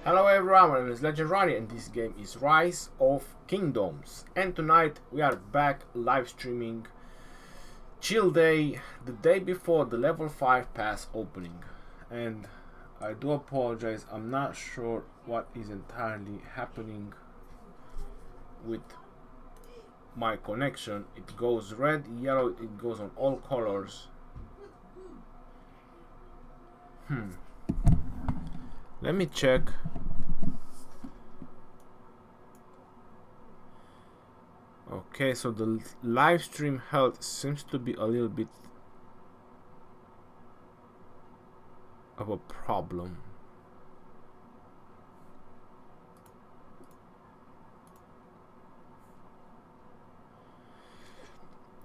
Hello everyone, my name is Legendary and this game is Rise of Kingdoms. And tonight we are back live streaming Chill Day, the day before the level 5 pass opening. And I do apologize, I'm not sure what is entirely happening with my connection. It goes red, yellow, it goes on all colors. Let me check. Okay, so the live stream health seems to be a little bit of a problem.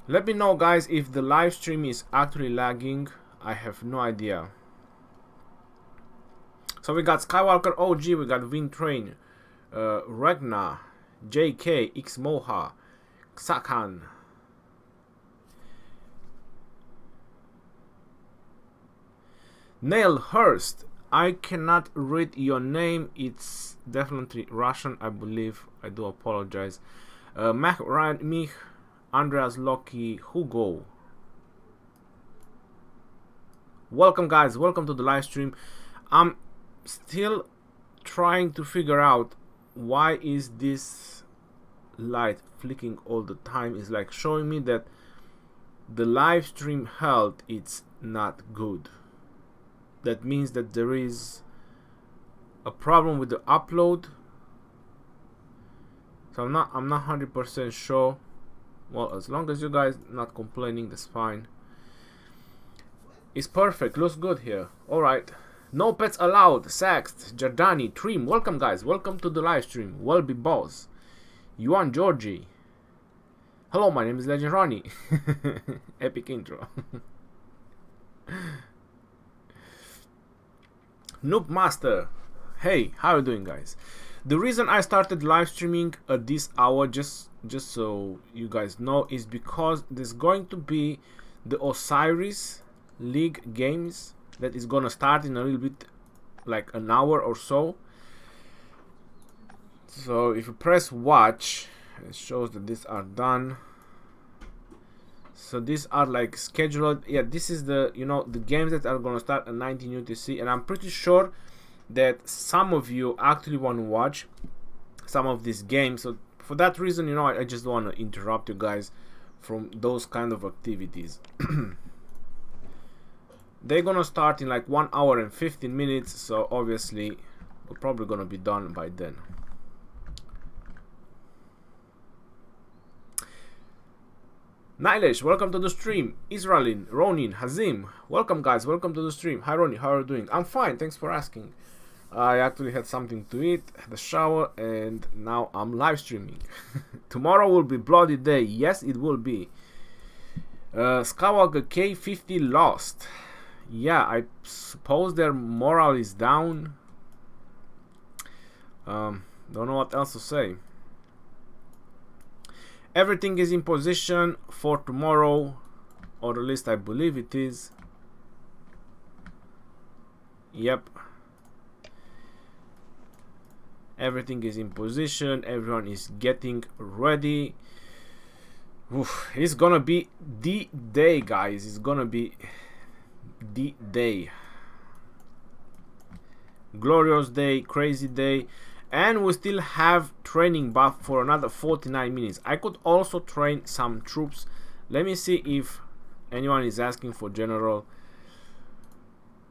Let me know, guys, if the live stream is actually lagging. I have no idea. So we got Skywalker OG, we got Vintrain, Regna, JK, X Moha, Xakan. Nail Hurst. I cannot read your name. It's definitely Russian, I believe. I do apologize. Mach Ryan Mich, Andreas Loki, Hugo. Welcome, guys. Welcome to the live stream. I'm still trying to figure out why is this light flicking all the time. It's like showing me that the live stream health it's not good. That means that there is a problem with the upload. So I'm not 100% sure. Well, as long as you guys not complaining, that's fine. It's perfect, looks good here. Alright. No pets allowed. Saxt, Jardani, Trim. Welcome, guys. Welcome to the live stream. Welby Boss. Yuan Georgie. Hello, my name is Legend Ronnie. Epic intro. Noob Master. Hey, how are you doing, guys? The reason I started live streaming at this hour, just so you guys know, is because there's going to be the Osiris League games that is gonna start in a little bit, like an hour or so. So if you press watch, it shows that these are done. So these are like scheduled. Yeah, this is the the games that are gonna start at 19 UTC, and I'm pretty sure that some of you actually want to watch some of these games. So for that reason, I just don't want to interrupt you guys from those kind of activities. They're gonna start in like 1 hour and 15 minutes, so obviously we're probably gonna be done by then. Nilesh, welcome to the stream. Israelin, Ronin, Hazim, welcome, guys. Welcome to the stream. Hi Ronnie, how are you doing? I'm fine, thanks for asking. I actually had something to eat, had a shower, and now I'm live streaming. Tomorrow will be bloody day. Yes, it will be. Skywalker K50 lost. Yeah, I suppose their morale is down. Don't know what else to say. Everything is in position for tomorrow, or at least I believe it is. Yep. Everything is in position. Everyone is getting ready. Oof, it's gonna be the day, guys. It's gonna be the day. Glorious day, crazy day. And we still have training buff for another 49 minutes. I could also train some troops. Let me see if anyone is asking for general.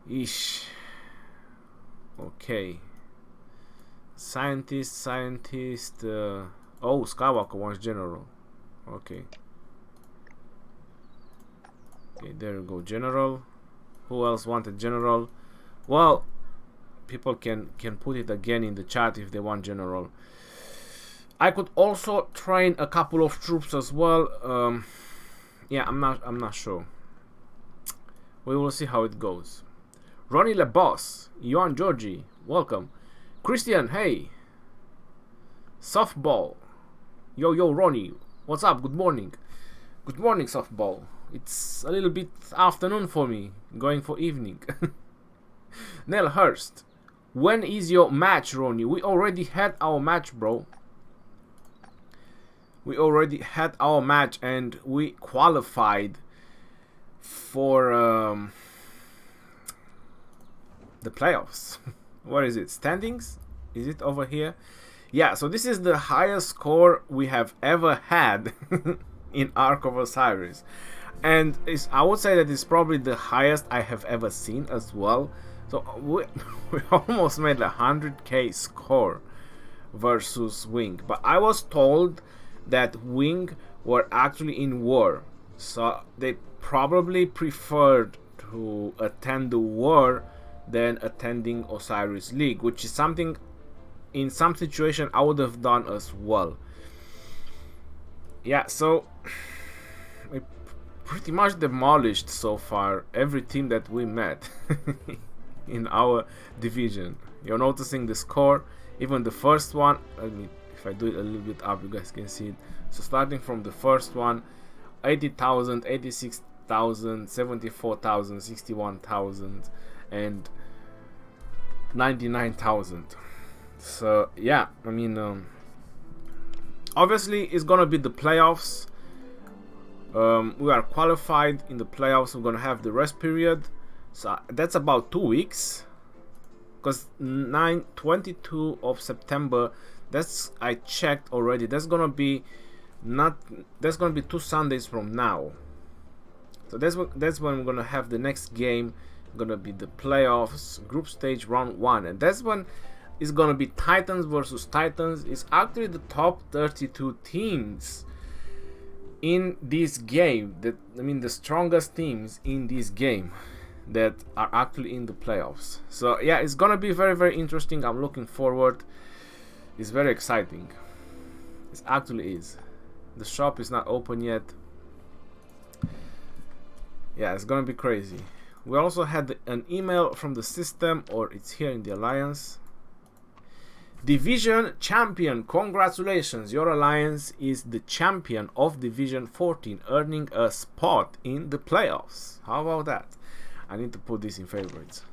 Ish. Okay. Scientist. Oh, Skywalker wants general. Okay. Okay, there you go, general. Who else wanted general? Well, people can put it again in the chat if they want general. I could also train a couple of troops as well. Yeah, I'm not sure. We will see how it goes. Ronnie Le Boss, Yuan Georgie, welcome. Christian, hey. Softball. Yo Ronnie, what's up? Good morning. Good morning, Softball. It's a little bit afternoon for me, going for evening. Neil Hurst. When is your match, Ronnie? We already had our match, bro. We already had our match and we qualified for the playoffs. What is it? Standings? Is it over here? Yeah, so this is the highest score we have ever had in Ark of Osiris. And I would say that it's probably the highest I have ever seen as well. So we almost made a 100k score versus Wing. But I was told that Wing were actually in war. So they probably preferred to attend the war than attending Osiris League, which is something in some situation I would have done as well. Yeah, so we pretty much demolished so far every team that we met in our division. You're noticing the score, even the first one. I mean, if I do it a little bit up, you guys can see it. So starting from the first one, 80,000, 86,000, 74,000, 61,000, and 99,000. So yeah, I mean, obviously it's gonna be the playoffs. We are qualified in the playoffs. We're gonna have the rest period, so that's about 2 weeks, because 22 of September, that's, I checked already, that's gonna be 2 Sundays from now. So that's when we're gonna have the next game. Gonna be the playoffs, group stage, round 1, and that's when it's gonna be Titans versus Titans. It's actually the top 32 teams in this game, that I mean the strongest teams in this game that are actually in the playoffs. So yeah, it's gonna be very, very interesting. I'm looking forward. It's very exciting. It actually is. The shop is not open yet. Yeah, it's gonna be crazy. We also had an email from the system, or it's here in the alliance. Division champion, congratulations, your alliance is the champion of Division 14, earning a spot in the playoffs. How about that? I need to put this in favorites.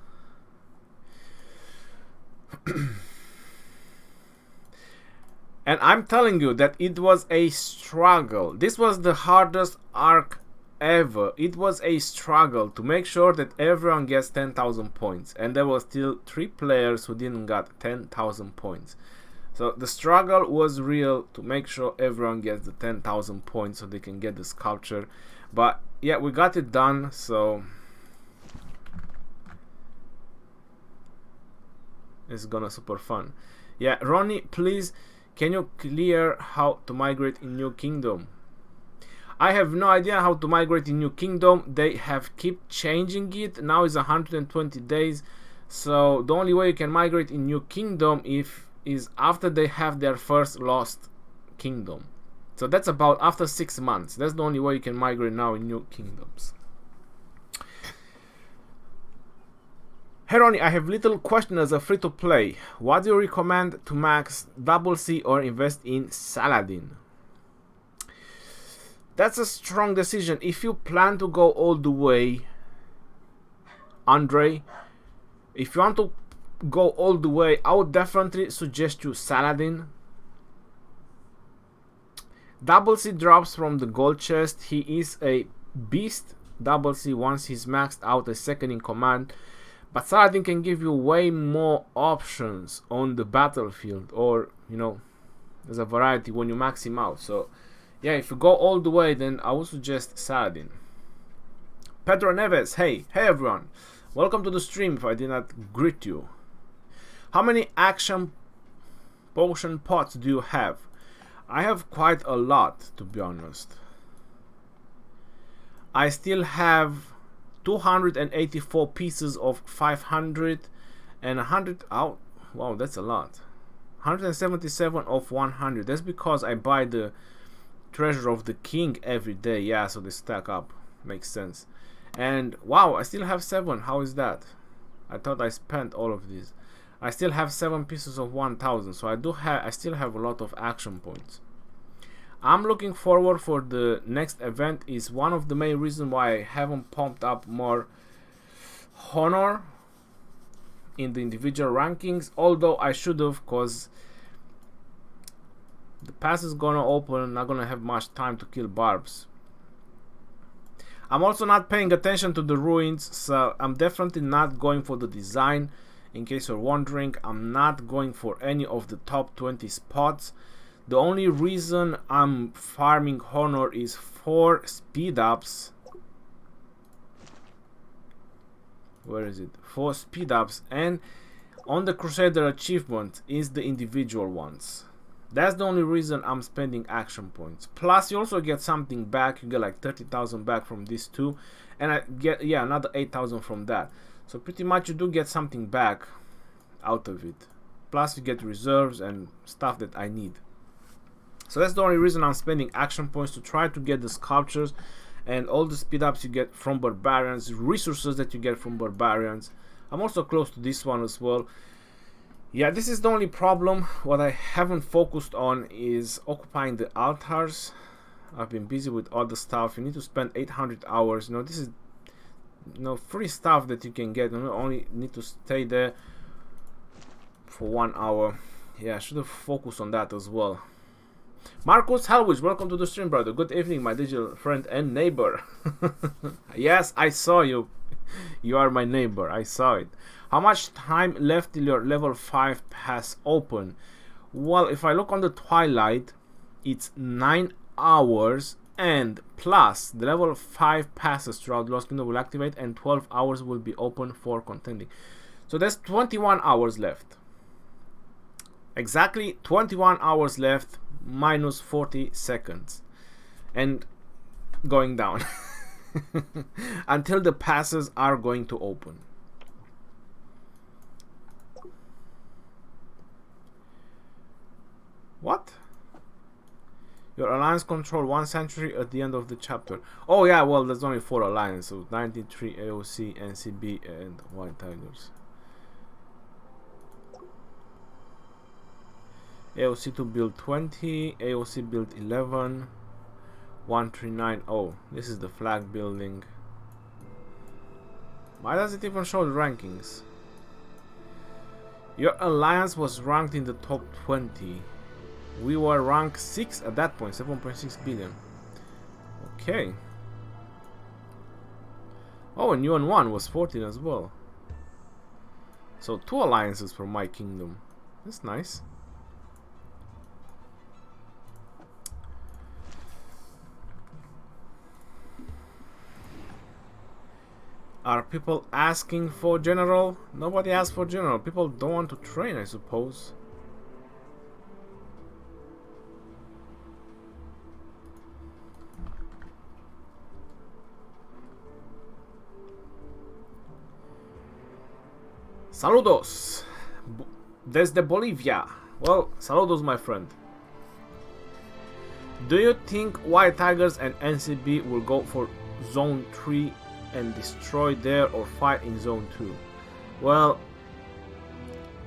And I'm telling you that it was a struggle. This was the hardest arc ever. It was a struggle to make sure that everyone gets 10,000 points, and there were still 3 players who didn't get 10,000 points. So the struggle was real to make sure everyone gets the 10,000 points so they can get the sculpture. But yeah, we got it done. So it's gonna super fun. Yeah, Ronnie, please, can you clear how to migrate in New Kingdom? I have no idea how to migrate in New Kingdom. They have keep changing it. Now it's 120 days. So the only way you can migrate in New Kingdom is after they have their first lost kingdom. So that's about after 6 months. That's the only way you can migrate now in New Kingdoms. Hey Ronnie, I have little question as a free-to-play. What do you recommend to max double C or invest in Saladin? That's a strong decision. If you plan to go all the way, Andre, if you want to go all the way, I would definitely suggest you Saladin. Double C drops from the gold chest. He is a beast. Double C once he's maxed out a second in command. But Saladin can give you way more options on the battlefield, or you know, there's a variety when you max him out. So yeah, if you go all the way, then I would suggest Saladin. Pedro Neves, hey everyone, welcome to the stream. If I did not greet you, how many action potion pots do you have? I have quite a lot, to be honest. I still have 284 pieces of 500 and 100 out. Wow, that's a lot. 177 of 100. That's because I buy the Treasure of the King every day. Yeah, so they stack up. Makes sense. And wow, I still have 7. How is that? I thought I spent all of these. I still have 7 pieces of 1000. So I still have a lot of action points. I'm looking forward for the next event. Is one of the main reasons why I haven't pumped up more honor. in the individual rankings, although I should have, because the pass is gonna open, not gonna have much time to kill barbs. I'm also not paying attention to the ruins, so I'm definitely not going for the design. In case you're wondering, I'm not going for any of the top 20 spots. The only reason I'm farming honor is for speed ups. Where is it? For speed ups, and on the Crusader achievement is the individual ones. That's the only reason I'm spending action points. Plus, you also get something back. You get like 30,000 back from these two, and I get, yeah, another 8,000 from that. So pretty much you do get something back out of it. Plus, you get reserves and stuff that I need. So that's the only reason I'm spending action points, to try to get the sculptures and all the speed ups you get from barbarians, resources that you get from barbarians. I'm also close to this one as well. Yeah, this is the only problem. What I haven't focused on is occupying the altars. I've been busy with other stuff. You need to spend 800 hours. You know, this is, you know, free stuff that you can get. You only need to stay there for 1 hour. Yeah, I should have focused on that as well. Marcus Halwich, welcome to the stream, brother. Good evening, my digital friend and neighbor. Yes, I saw you. You are my neighbor. I saw it. How much time left till your level 5 pass open? Well, if I look on the Twilight, it's 9 hours, and plus the level 5 passes throughout Lost Kingdom will activate, and 12 hours will be open for contending. So there's 21 hours left. Exactly 21 hours left, minus 40 seconds. And going down. Until the passes are going to open. What? Your alliance control 1 century at the end of the chapter. Oh yeah, well, there's only 4 alliances, so 93 AOC, NCB, and White Tigers. AOC to build 20, AOC build 11, 139. Oh, this is the flag building. Why does it even show the rankings? Your alliance was ranked in the top 20. We were ranked 6 at that point, 7.6 billion. Okay. Oh, and UN 1 was 14 as well. So 2 alliances for my kingdom. That's nice. Are people asking for general? Nobody asks for general. People don't want to train, I suppose. Saludos desde Bolivia. Well, saludos, my friend. Do you think White Tigers and NCB will go for Zone 3 and destroy there, or fight in Zone 2? Well,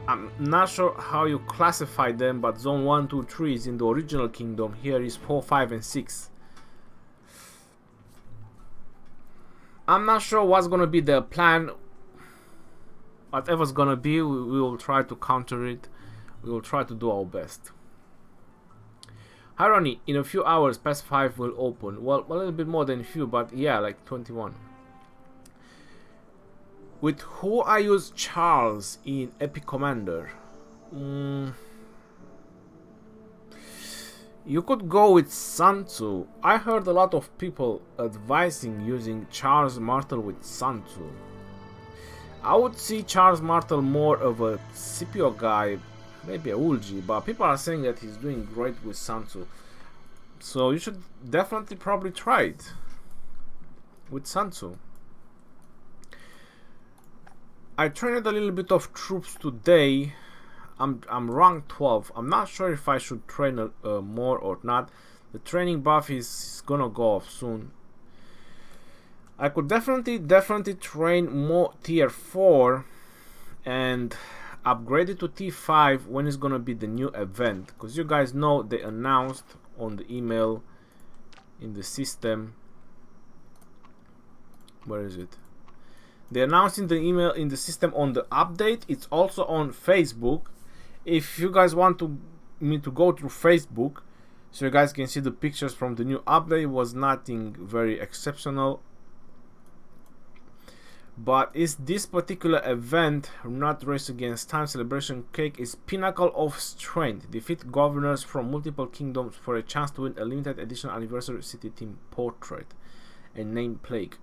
I'm not sure how you classify them, but Zone 1, 2, 3 is in the original kingdom. Here is 4, 5, and 6. I'm not sure what's gonna be the plan. Whatever's gonna be, we will try to counter it. We will try to do our best. Irony, in a few hours, PAS 5 will open. Well, a little bit more than a few, but yeah, like 21. With who I use Charles in Epic Commander? You could go with Sun Tzu. I heard a lot of people advising using Charles Martel with Sun Tzu. I would see Charles Martel more of a Scipio guy, maybe a Ulji, but people are saying that he's doing great with Sun Tzu. So you should definitely probably try it with Sun Tzu. I trained a little bit of troops today. I'm rank 12. I'm not sure if I should train more or not. The training buff is gonna go off soon. I could definitely train more tier 4 and upgrade it to T5 when it's gonna be the new event, because you guys know they announced on the email in the system. Where is it? They announced in the email in the system on the update. It's also on Facebook. If you guys want me to go through Facebook so you guys can see the pictures from the new update, it was nothing very exceptional. But is this particular event, not race against time celebration cake, is pinnacle of strength. Defeat governors from multiple kingdoms for a chance to win a limited edition anniversary city team portrait and name plague.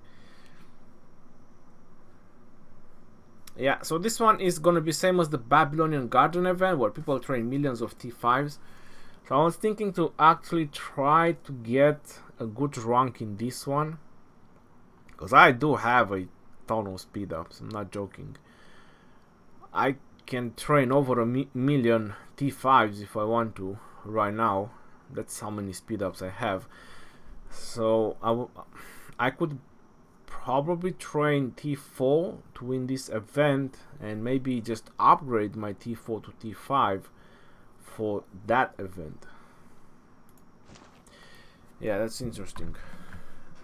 Yeah, so this one is gonna be same as the Babylonian Garden event where people train millions of T5s. So I was thinking to actually try to get a good rank in this one, because I do have a ton of speed ups. I'm not joking. I can train over a million T5s if I want to right now. That's how many speed ups I have. So I could probably train T4 to win this event and maybe just upgrade my T4 to T5 for that event. Yeah, that's interesting.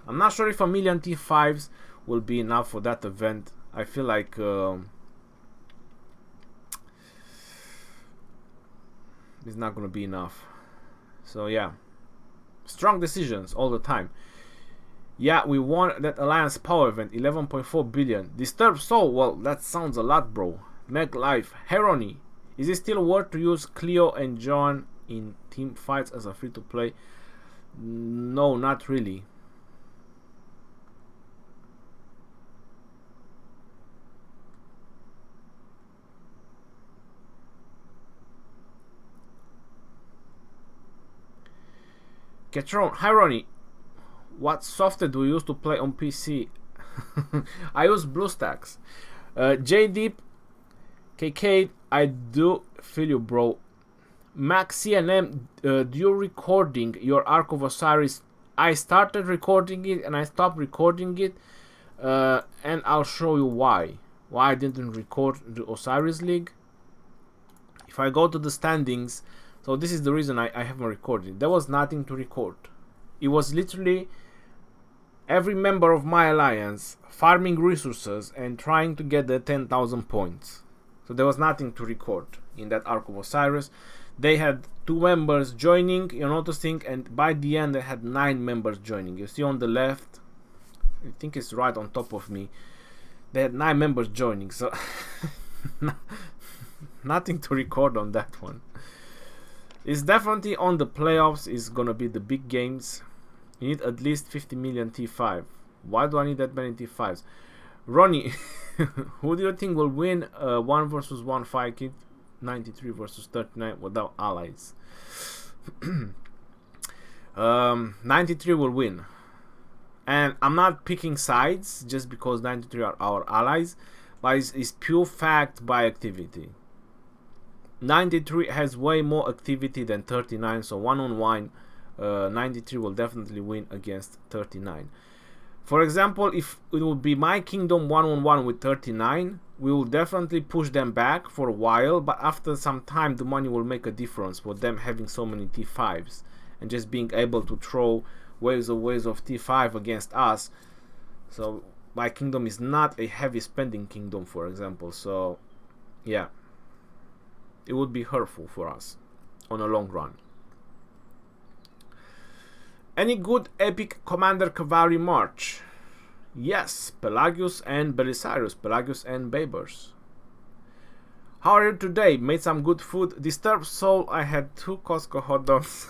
I'm not sure if a million T5s will be enough for that event. I feel like it's not gonna be enough. So yeah, strong decisions all the time. Yeah, we won that Alliance Power event, 11.4 billion. Disturbed Soul, well, that sounds a lot, bro. Meg Life, Herony. Is it still worth to use Cleo and John in team fights as a free-to-play? No, not really. Ketron, Herony. What software do you use to play on PC? I use BlueStacks. JDeep, KK, I do feel you, bro. Max CNM, do you recording your Ark of Osiris? I started recording it and I stopped recording it, and I'll show you why. Why I didn't record the Osiris League. If I go to the standings, so this is the reason I haven't recorded. There was nothing to record. It was literally every member of my alliance farming resources and trying to get the 10,000 points. So there was nothing to record in that Ark of Osiris. They had 2 members joining, you're noticing, and by the end they had 9 members joining. You see on the left, I think it's right on top of me, they had 9 members joining, so nothing to record on that one. It's definitely on the playoffs, is gonna be the big games. You need at least 50 million T5. Why do I need that many T5s? Ronnie, who do you think will win 1 versus 1 fight kit? 93 versus 39 without allies. 93 will win. And I'm not picking sides just because 93 are our allies, but it's pure fact by activity. 93 has way more activity than 39, so one-on-one, 93 will definitely win against 39. For example, if it would be my kingdom one-on-one with 39, we will definitely push them back for a while, but after some time the money will make a difference for them having so many T5s and just being able to throw waves of T5 against us. So my kingdom is not a heavy spending kingdom, for example, so yeah, it would be hurtful for us on a long run. Any good epic commander cavalry march? Yes, Pelagius and Belisarius, Pelagius and Babers. How are you today? Made some good food. Disturbed Soul, I had 2 Costco hot dogs.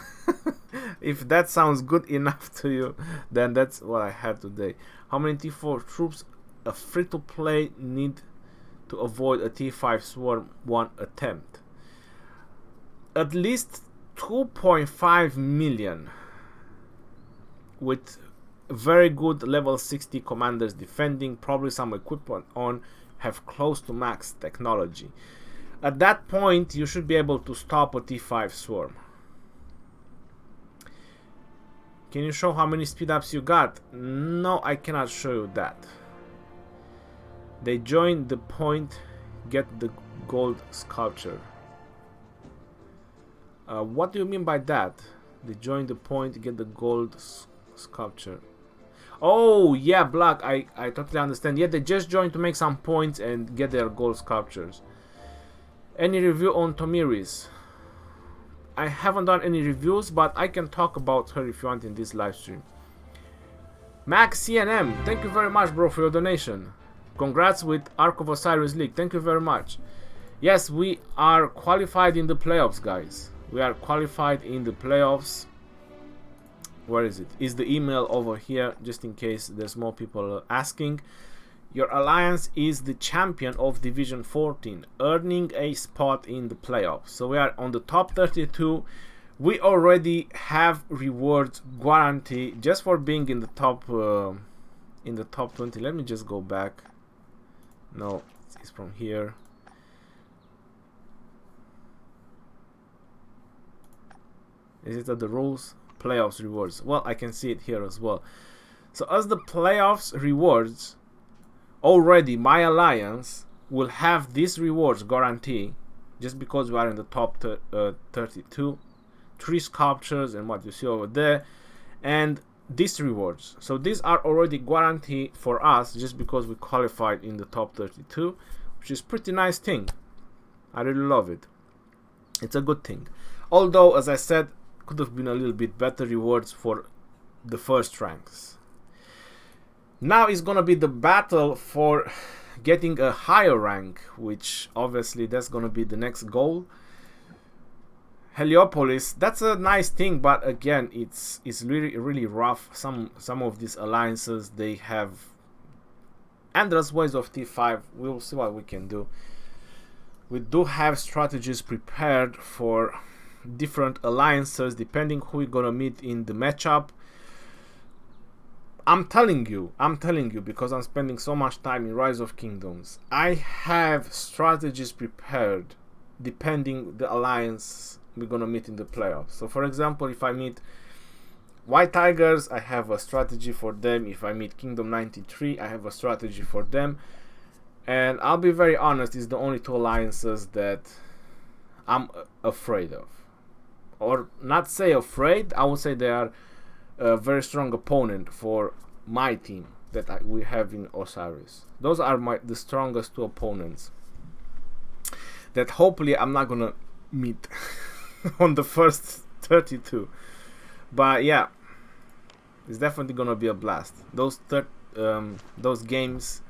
If that sounds good enough to you, then that's what I had today. How many T4 troops a free-to-play need to avoid a T5 swarm 1 attempt? At least 2.5 million. With very good level 60 commanders defending, probably some equipment on, have close to max technology. At that point, you should be able to stop a T5 swarm. Can you show how many speed ups you got? No, I cannot show you that. They join the point, get the gold sculpture. What do you mean by that? They join the point, get the gold sculpture. Oh, yeah, Black, I totally understand. Yeah, they just joined to make some points and get their gold sculptures. Any review on Tomiris? I haven't done any reviews, but I can talk about her if you want in this live stream. Max CNM, thank you very much, bro, for your donation. Congrats with Ark of Osiris League. Thank you very much. Yes, we are qualified in the playoffs, guys. We are qualified in the playoffs. Where is it? Is the email over here, just in case there's more people asking. Your alliance is the champion of Division 14, earning a spot in the playoffs. So we are on the top 32. We already have rewards guarantee just for being in the top 20. Let me just go back. No, it's from here. Is it at the rules? Playoffs rewards. Well, I can see it here as well. So as the playoffs rewards, already my alliance will have this rewards guarantee just because we are in the top 32. 3 sculptures and what you see over there, and these rewards. So these are already guaranteed for us just because we qualified in the top 32, which is pretty nice thing. I really love it. It's a good thing. Although, as I said, could have been a little bit better rewards for the first ranks. Now is gonna be the battle for getting a higher rank, which obviously that's gonna be the next goal. Heliopolis, that's a nice thing, but again, it's really rough. Some of these alliances, they have endless ways of T5. We'll see what we can do. We do have strategies prepared for different alliances depending who we're gonna meet in the matchup. I'm telling you because I'm spending so much time in Rise of Kingdoms. I have strategies prepared depending the alliance we're gonna meet in the playoffs. So for example, if I meet White Tigers, I have a strategy for them. If I meet Kingdom 93, I have a strategy for them. And I'll be very honest, it's the only 2 alliances that I'm afraid of. Or not say afraid, I would say they are a very strong opponent for my team that we have in Osiris. Those are the strongest 2 opponents that hopefully I'm not gonna meet on the first 32. But yeah, it's definitely gonna be a blast. Those games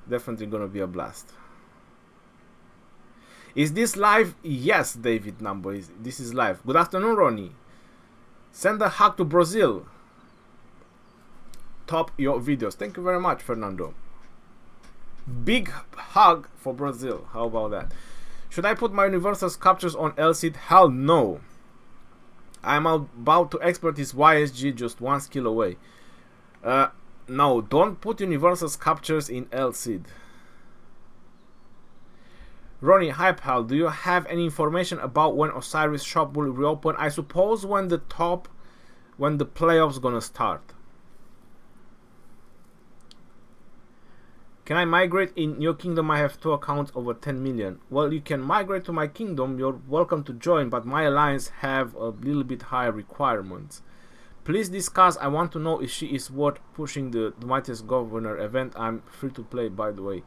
definitely gonna be a blast. Is this live? Yes, David Number. This is live. Good afternoon, Ronnie. Send a hug to Brazil. Top your videos. Thank you very much, Fernando. Big hug for Brazil. How about that? Should I put my universal sculptures on LCD? Hell no. I'm about to export this YSG just 1 skill away. No, don't put universal sculptures in LCD. Ronnie, hi pal, do you have any information about when Osiris shop will reopen? I suppose when the playoffs gonna start. Can I migrate in your kingdom? I have 2 accounts over 10 million. Well, you can migrate to my kingdom. You're welcome to join, but my alliance have a little bit higher requirements. Please discuss. I want to know if she is worth pushing the Mightiest Governor event. I'm free to play, by the way.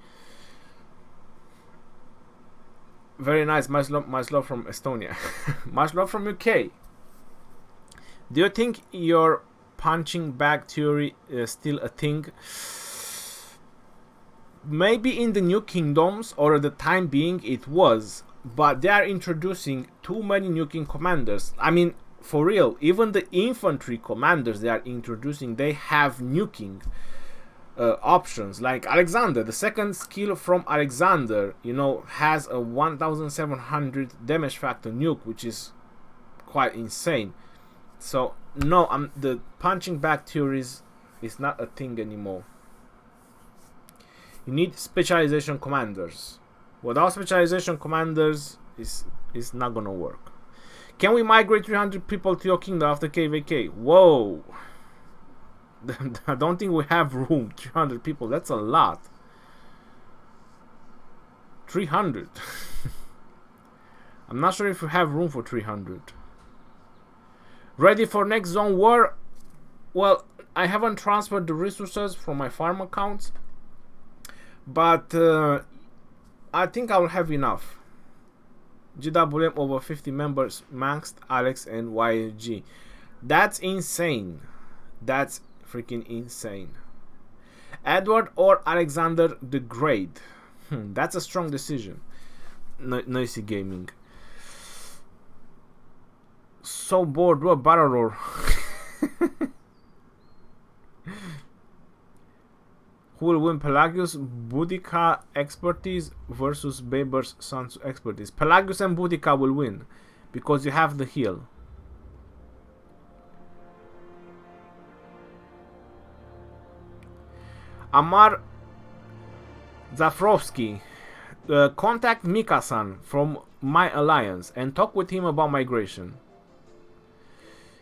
Very nice. Much love from Estonia. Much love from UK. Do you think your punching bag theory is still a thing? Maybe in the new kingdoms, or at the time being it was, but they are introducing too many nuking commanders. I mean, for real, even the infantry commanders they are introducing, they have nuking options. Like Alexander, the second skill from Alexander, you know, has a 1700 damage factor nuke, which is quite insane. So no, the punching back theories is not a thing anymore. You need specialization commanders. Without specialization commanders, is not gonna work. Can we migrate 300 people to your kingdom after KVK? Whoa. I don't think we have room. 300 people, that's a lot. 300. I'm not sure if we have room for 300. Ready for next zone war? Well, I haven't transferred the resources from my farm accounts, but I think I will have enough. GWM over 50 members, maxed, Alex and YSG. That's insane. That's freaking insane. Edward or Alexander the Great. That's a strong decision. Noisy Gaming. So bored. What battle roar? Who will win, Pelagius, Boudica expertise versus Baber's Sansu expertise? Pelagius and Boudica will win because you have the heal. Amar Zafrovsky, contact Mika-san from my alliance and talk with him about migration.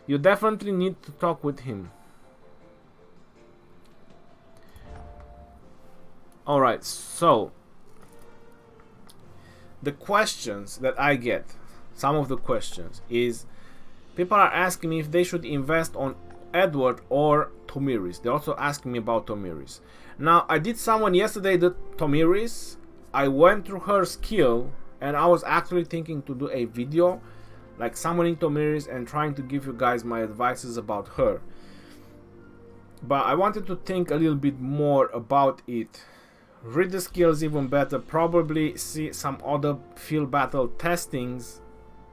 You definitely need to talk with him. Alright, so the questions that I get, some of the questions, is people are asking me if they should invest on Edward or Tomiris. They're also asking me about Tomiris. Now, I did summon yesterday the Tomiris. I went through her skill and I was actually thinking to do a video like summoning Tomiris and trying to give you guys my advices about her. But I wanted to think a little bit more about it. Read the skills even better, probably see some other field battle testings,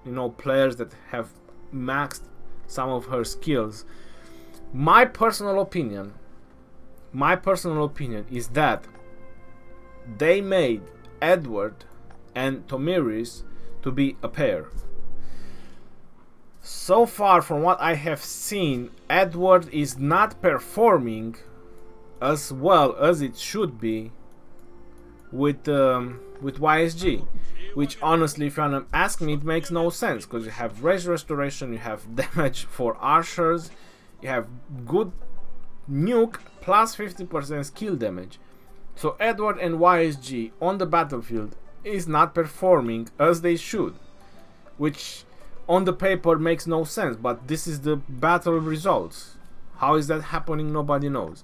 you know, players that have maxed some of her skills. My personal opinion is that they made Edward and Tomiris to be a pair. So far from what I have seen, Edward is not performing as well as it should be with YSG, which honestly, if you wanna ask me, it makes no sense because you have rage restoration, you have damage for archers, you have good nuke plus 50% skill damage. So Edward and YSG on the battlefield is not performing as they should, which on the paper makes no sense, but this is the battle results. How is that happening? Nobody knows.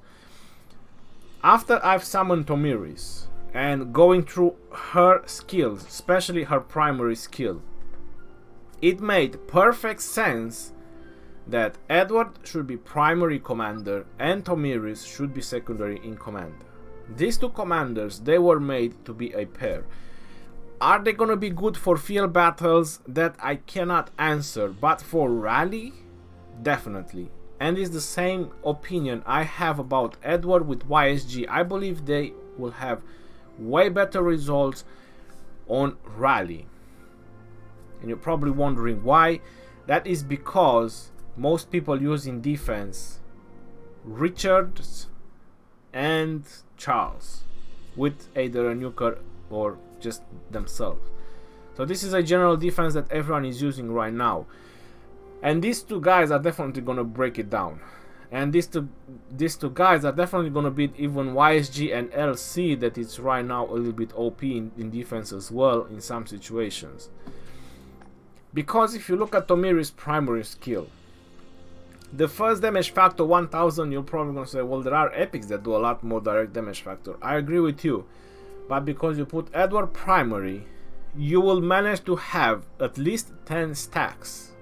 After I've summoned Tomiris and going through her skills, especially her primary skill, it made perfect sense that Edward should be primary commander and Tomiris should be secondary in command. These two commanders, they were made to be a pair. Are they gonna be good for field battles? That I cannot answer, but for rally, definitely. And it's the same opinion I have about Edward with YSG. I believe they will have way better results on rally. And you're probably wondering why. That is because most people use in defense Richards and Charles with either a nuker or just themselves. So this is a general defense that everyone is using right now, and these two guys are definitely gonna break it down. And these two guys are definitely gonna beat even YSG and LC, that it's right now a little bit OP in defense as well in some situations. Because if you look at Tomiris' primary skill, the first damage factor 1000, you're probably gonna say, well, there are epics that do a lot more direct damage factor. I agree with you, but because you put Edward primary, you will manage to have at least 10 stacks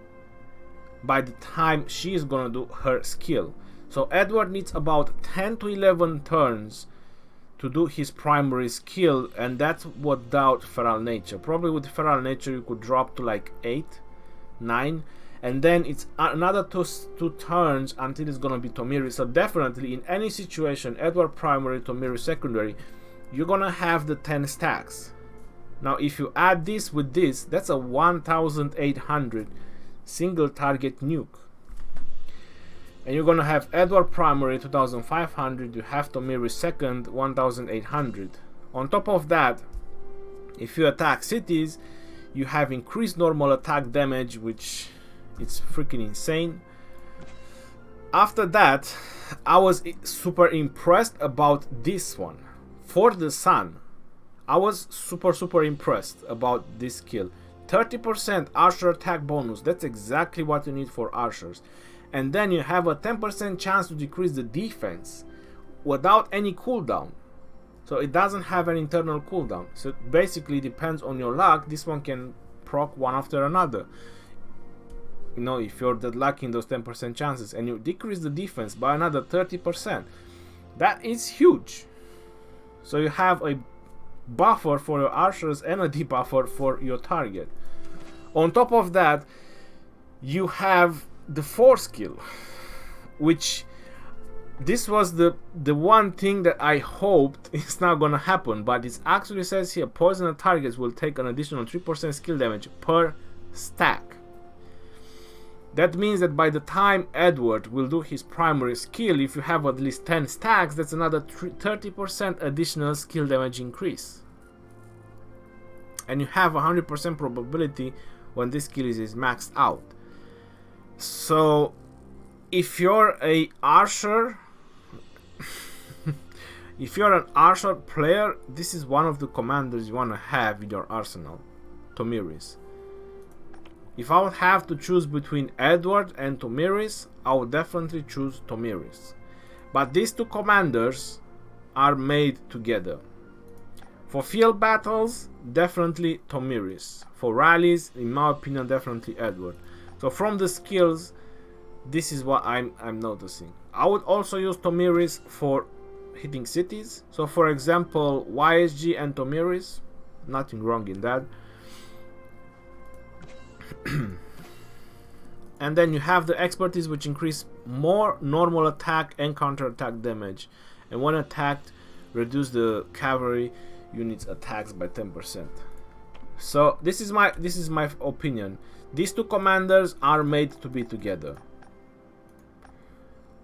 by the time she is gonna do her skill. So Edward needs about 10 to 11 turns to do his primary skill, and that's without Feral Nature. Probably with Feral Nature you could drop to like 8, 9, and then it's another two turns until it's gonna be Tomiris. So definitely in any situation, Edward primary, Tomiris secondary, you're gonna have the 10 stacks. Now if you add this with this, that's a 1800 single target nuke. And you're gonna have Edward primary 2500, you have Tomiris second 1800. On top of that, if you attack cities, you have increased normal attack damage, which it's freaking insane. After that, I was super impressed about this one. For the Sun, I was super impressed about this skill. 30% archer attack bonus, that's exactly what you need for archers. and then you have a 10% chance to decrease the defense without any cooldown. So it doesn't have an internal cooldown. So it basically depends on your luck. This one can proc one after another. You know, if you're that lucky in those 10% chances, and you decrease the defense by another 30%, that is huge. So you have a buffer for your archers and a debuffer for your target. On top of that, you have the force skill, which this was the one thing that I hoped is not gonna happen, but it actually says here poisoned targets will take an additional 3% skill damage per stack. That means that by the time Edward will do his primary skill, if you have at least 10 stacks, that's another 30% additional skill damage increase. And you have 100% probability when this skill is maxed out. So if you're a archer, if you're an archer player, this is one of the commanders you want to have in your arsenal, Tomiris. If I would have to choose between Edward and Tomiris, I would definitely choose Tomiris. But these two commanders are made together. For field battles, definitely Tomiris. For rallies, in my opinion, definitely Edward. So from the skills, this is what I'm noticing. I would also use Tomiris for hitting cities. So for example, YSG and Tomiris, nothing wrong in that. And then you have the expertise, which increase more normal attack and counter attack damage, and when attacked, reduce the cavalry units attacks by 10%. So this is my opinion. These two commanders are made to be together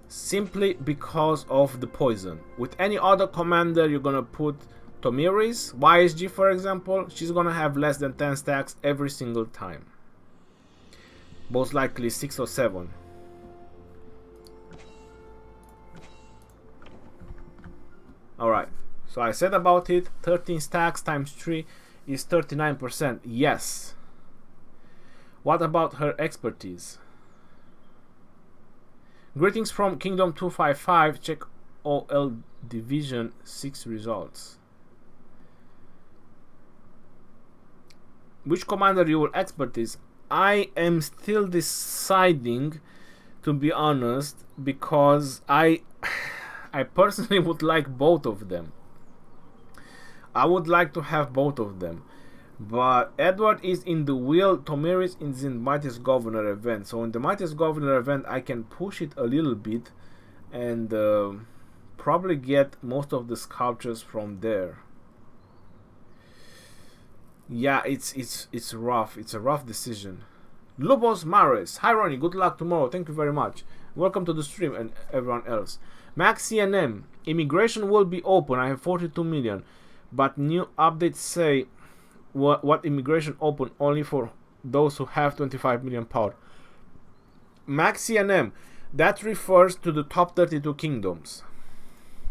simply because of the poison. With any other commander, you're gonna put Tomiris, YSG for example, she's gonna have less than 10 stacks every single time. Most likely 6 or 7. Alright, so I said about it, 13 stacks times 3 is 39%. Yes. What about her expertise? Greetings from Kingdom 255. Check OL Division 6 results. Which commander you will expertise? I am still deciding, to be honest, because I personally would like both of them. I would like to have both of them. But Edward is in the wheel, Tomiris is in Mightiest Governor event. So in the Mightiest Governor event, I can push it a little bit and probably get most of the sculptures from there. Yeah, it's rough. It's a rough decision. Lubos Mares. Hi Ronnie, good luck tomorrow. Thank you very much. Welcome to the stream and everyone else. Max CNM. Immigration will be open. I have 42 million. But new updates say what immigration open only for those who have 25 million power. Max CNM. That refers to the top 32 kingdoms.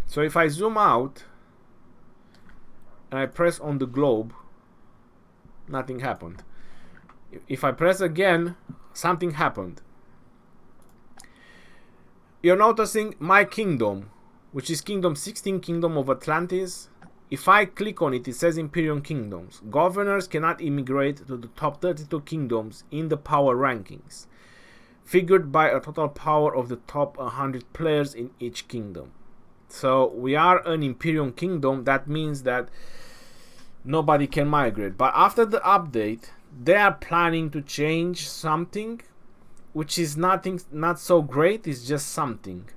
So if I zoom out and I press on the globe, nothing happened. If I press again, something happened. You're noticing my kingdom, which is Kingdom 16, Kingdom of Atlantis. If I click on it, it says Imperial Kingdoms. Governors cannot immigrate to the top 32 kingdoms in the power rankings, figured by a total power of the top 100 players in each kingdom. So we are an Imperial Kingdom. That means that nobody can migrate. But after the update, they are planning to change something, which is not so great. It's just something,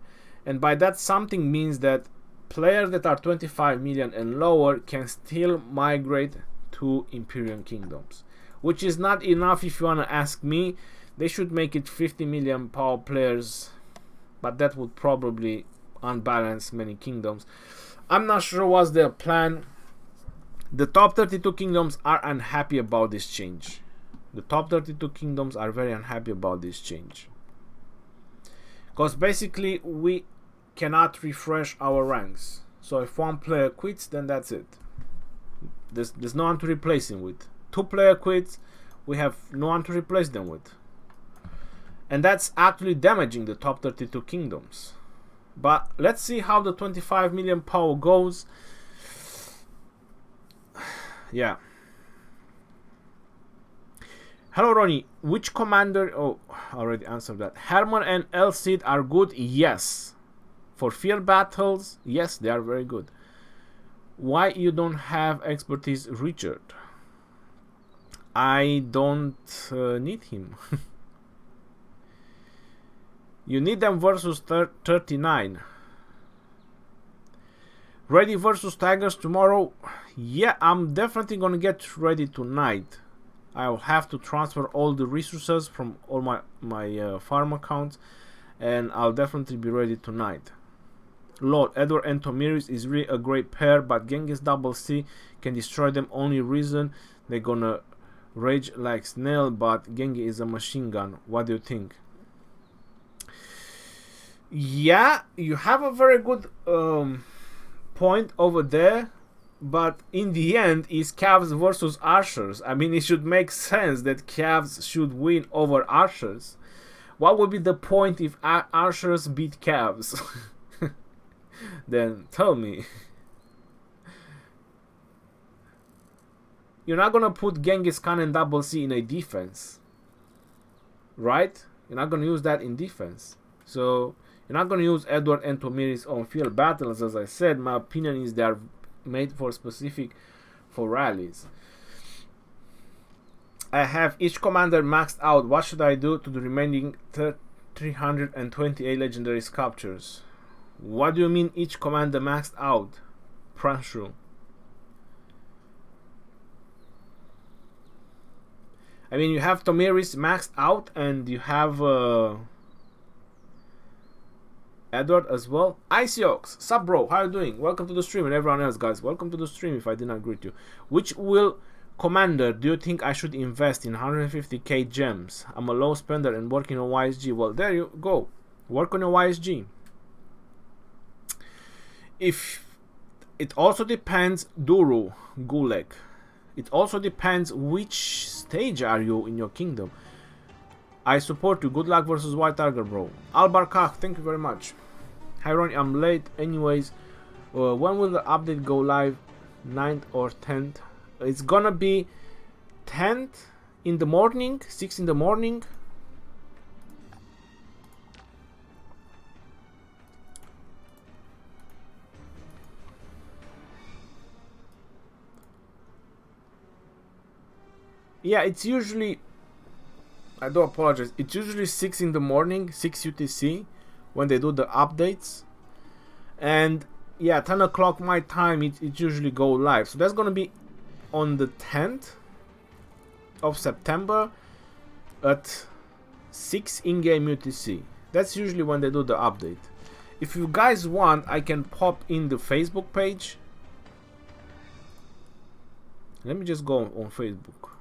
and by that something means that players that are 25 million and lower can still migrate to Imperial Kingdoms, which is not enough if you want to ask me. They should make it 50 million power players, but that would probably unbalance many kingdoms. I'm not sure what's their plan. The top 32 kingdoms are unhappy about this change. The top 32 kingdoms are very unhappy about this change. Because basically we cannot refresh our ranks. So if one player quits, then that's it. There's no one to replace him with. Two player quits, we have no one to replace them with. and that's actually damaging the top 32 kingdoms. But let's see how the 25 million power goes. Yeah. Hello Ronnie, which commander... Oh, I already answered that. Herman and El Cid are good? Yes. For field battles, yes, they are very good. Why you don't have expertise, Richard? I don't need him. You need them versus 39. Ready versus Tigers tomorrow? Yeah, I'm definitely gonna get ready tonight. I'll have to transfer all the resources from all my farm accounts, and I'll definitely be ready tonight. Lord, Edward and Tomiris is really a great pair, but Genghis Double C can destroy them. Only reason they're gonna rage like snail, but Genghis is a machine gun. What do you think? Yeah, you have a very good point over there, but in the end is calves versus archers. I mean, it should make sense that calves should win over archers. What would be the point if archers beat calves? Then tell me. You're not gonna put Genghis Khan and Double C in a defense, right? You're not gonna use that in defense. So you're not gonna use Edward and Tomiris on field battles. As I said, my opinion is they are made for specific for rallies. I have each commander maxed out. What should I do to the remaining 328 legendary sculptures? What do you mean each commander maxed out? Pranshu. I mean, you have Tomiris maxed out and you have Edward as well. Iceox, sup bro, how you doing? Welcome to the stream, and everyone else, guys, welcome to the stream if I did not greet you. Which will commander do you think I should invest in? 150k gems. I'm a low spender and working on YSG. Well, there you go. Work on your YSG. If it also depends, Duru, Guleg. It also depends which stage are you in your kingdom. I support you. Good luck versus White Tiger, bro. Albarkach, thank you very much. Hi Ronnie, I'm late. Anyways, when will the update go live? 9th or 10th? It's gonna be 10th in the morning, 6 in the morning. Yeah, it's usually, I do apologize, it's usually 6 in the morning, 6 UTC, when they do the updates. And yeah, 10 o'clock my time, it usually go live. So that's gonna be on the 10th of September at 6 in-game UTC. That's usually when they do the update. If you guys want, I can pop in the Facebook page. Let me just go on Facebook.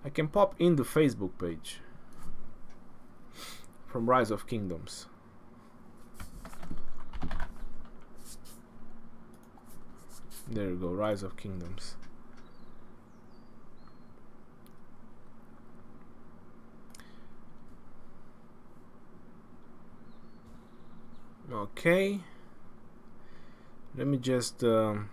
I can pop in the Facebook page from Rise of Kingdoms. There you go, Rise of Kingdoms. Okay. Let me just why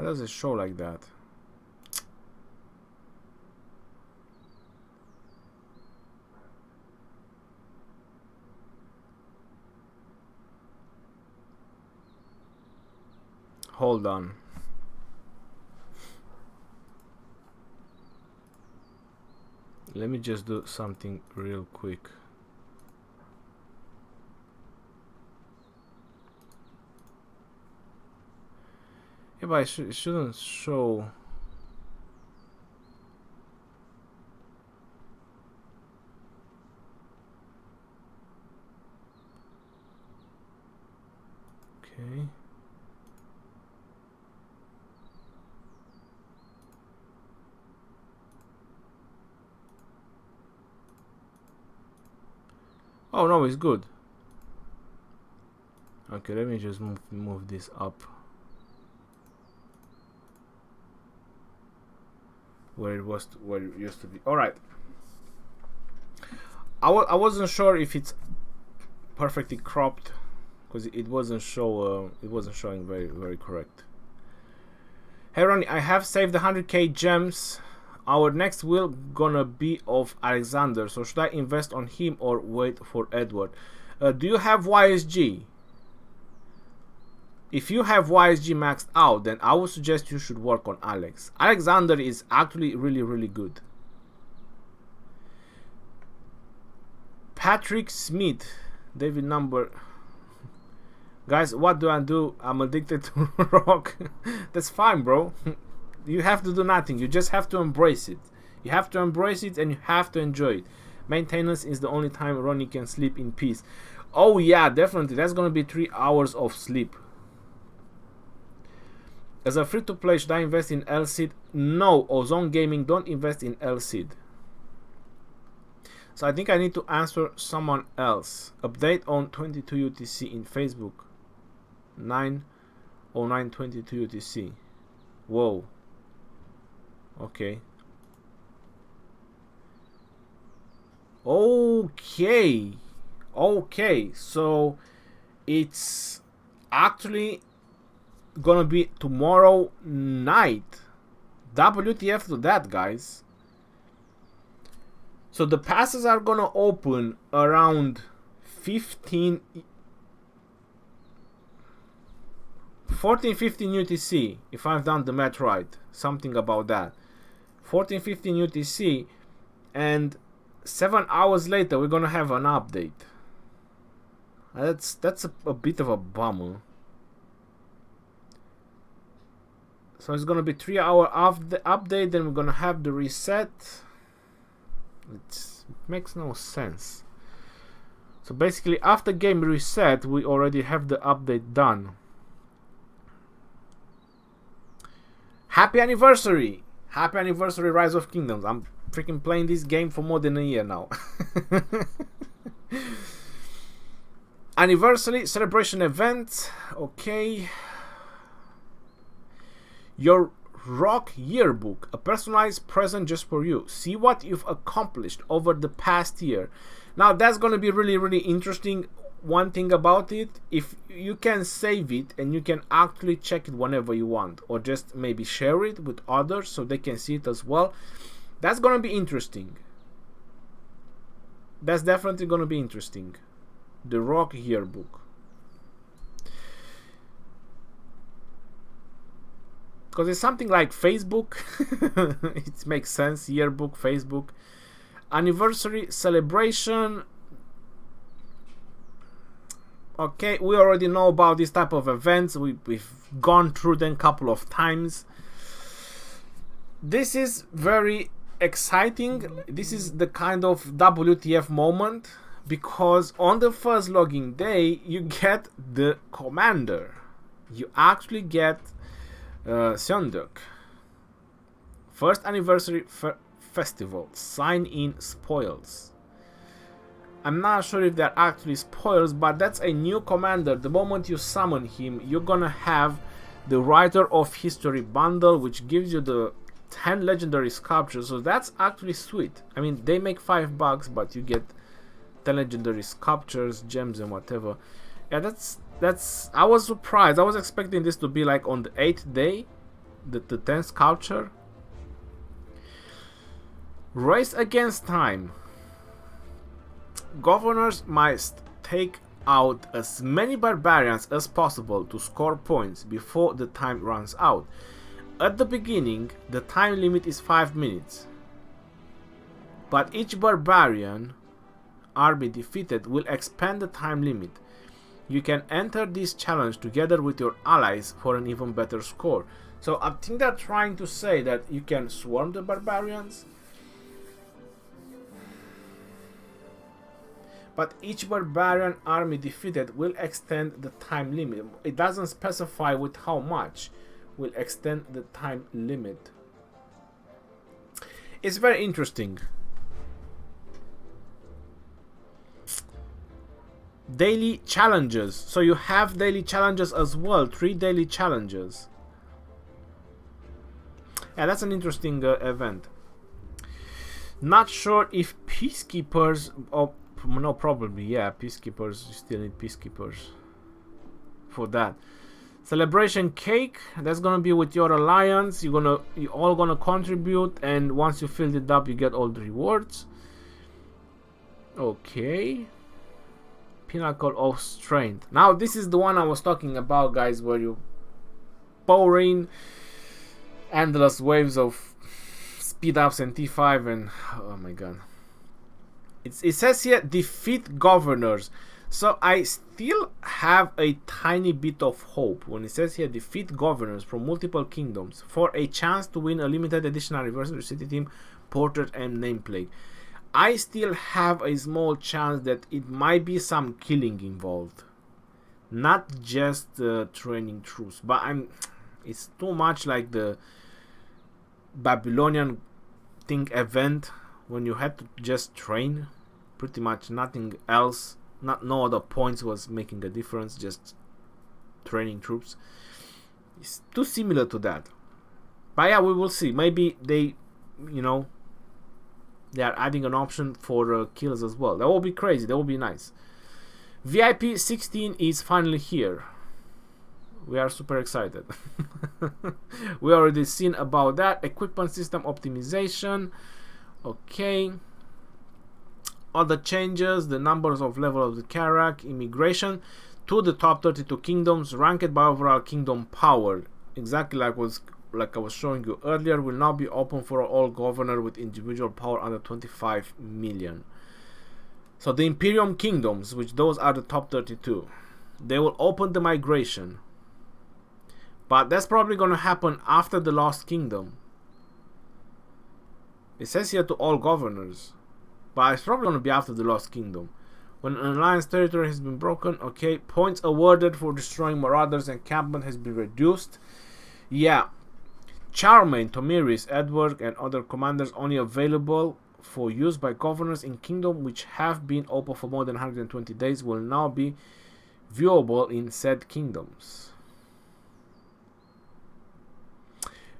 does it show like that? Hold on. Let me just do something real quick. Yeah, but it shouldn't show. Okay. Oh no, it's good. Okay, let me just move this up where it used to be. All right. I wasn't sure if it's perfectly cropped because it wasn't showing very correct. Hey Ronnie, I have saved 100k gems. Our next will gonna be of Alexander, so should I invest on him or wait for Edward? Do you have YSG? If you have YSG maxed out, then I would suggest you should work on Alex. Alexander is actually really good. Patrick Smith, David number. Guys, what do I do? I'm addicted to rock. That's fine, bro. You have to do nothing. You just have to embrace it. You have to embrace it and you have to enjoy it. Maintenance is the only time Ronnie can sleep in peace. Oh yeah, definitely. That's gonna be 3 hours of sleep. As a free-to-play, should I invest in LCD? No, Ozone Gaming, don't invest in LCD. So I think I need to answer someone else. Update on 22 UTC in Facebook. 9/09/22 UTC. Whoa. Okay. Okay, so it's actually gonna be tomorrow night. WTF to that, guys. So the passes are gonna open around 14-15 UTC, if I've done the math right. Something about that. 14-15 UTC, and 7 hours later we're gonna have an update. That's a bit of a bummer. So it's gonna be 3 hours after the update, then we're gonna have the reset. It makes no sense. So basically after game reset we already have the update done. Happy anniversary! Happy anniversary, Rise of Kingdoms. I'm freaking playing this game for more than a year now. Anniversary celebration event. Okay. Your Rock Yearbook, a personalized present just for you. See what you've accomplished over the past year. Now that's going to be really interesting. One thing about it, if you can save it and you can actually check it whenever you want, or just maybe share it with others so they can see it as well, that's going to be interesting. That's definitely going to be interesting. The Rock Yearbook. Because it's something like Facebook. It makes sense. Yearbook, Facebook. Anniversary celebration. Okay, we already know about this type of events. We've gone through them a couple of times. This is very exciting. This is the kind of WTF moment, because on the first logging day you get the commander. You actually get Synduk. First anniversary festival. Sign in spoils. I'm not sure if they're actually spoils, but that's a new commander. The moment you summon him, you're gonna have the Writer of History bundle, which gives you the 10 legendary sculptures. So that's actually sweet. I mean, they make $5, but you get 10 legendary sculptures, gems, and whatever. Yeah, that's. I was surprised. I was expecting this to be like on the 8th day, the 10th sculpture. Race against time. Governors must take out as many barbarians as possible to score points before the time runs out. At the beginning, the time limit is 5 minutes. But each barbarian army defeated will expand the time limit. You can enter this challenge together with your allies for an even better score. So I think they're trying to say that you can swarm the barbarians, but each barbarian army defeated will extend the time limit. It doesn't specify with how much will extend the time limit. It's very interesting. Daily challenges. So you have daily challenges as well. 3 daily challenges. Yeah, that's an interesting event. Not sure if peacekeepers... Oh, no, probably, yeah, peacekeepers. You still need peacekeepers for that. Celebration cake. That's gonna be with your alliance. You're all gonna contribute, and once you fill it up, you get all the rewards. Okay. Pinnacle of Strength. Now, this is the one I was talking about, guys, where you pour in endless waves of speed ups and T5 and oh my god. It says here defeat governors. So I still have a tiny bit of hope when it says here defeat governors from multiple kingdoms for a chance to win a limited edition anniversary city team, portrait and nameplate. I still have a small chance that it might be some killing involved, not just training troops, but it's too much like the Babylonian thing event when you had to just train, pretty much nothing else, no other points was making a difference, just training troops. It's too similar to that. But yeah, we will see. Maybe they, they are adding an option for kills as well. That will be crazy. That will be nice. VIP 16 is finally here. We are super excited. We already seen about that. Equipment system optimization. Okay. Other changes. The numbers of level of the Karak. Immigration to the top 32 kingdoms. Ranked by overall kingdom power. Exactly like I was showing you earlier. Will now be open for all governor with individual power under 25 million. So the Imperium kingdoms, which those are the top 32, they will open the migration. But that's probably going to happen after the Lost Kingdom. It says here to all governors. But it's probably going to be after the Lost Kingdom. When an alliance territory has been broken, okay, points awarded for destroying marauders encampment has been reduced. Yeah. Charmaine, Tomiris, Edward, and other commanders only available for use by governors in kingdom which have been open for more than 120 days will now be viewable in said kingdoms.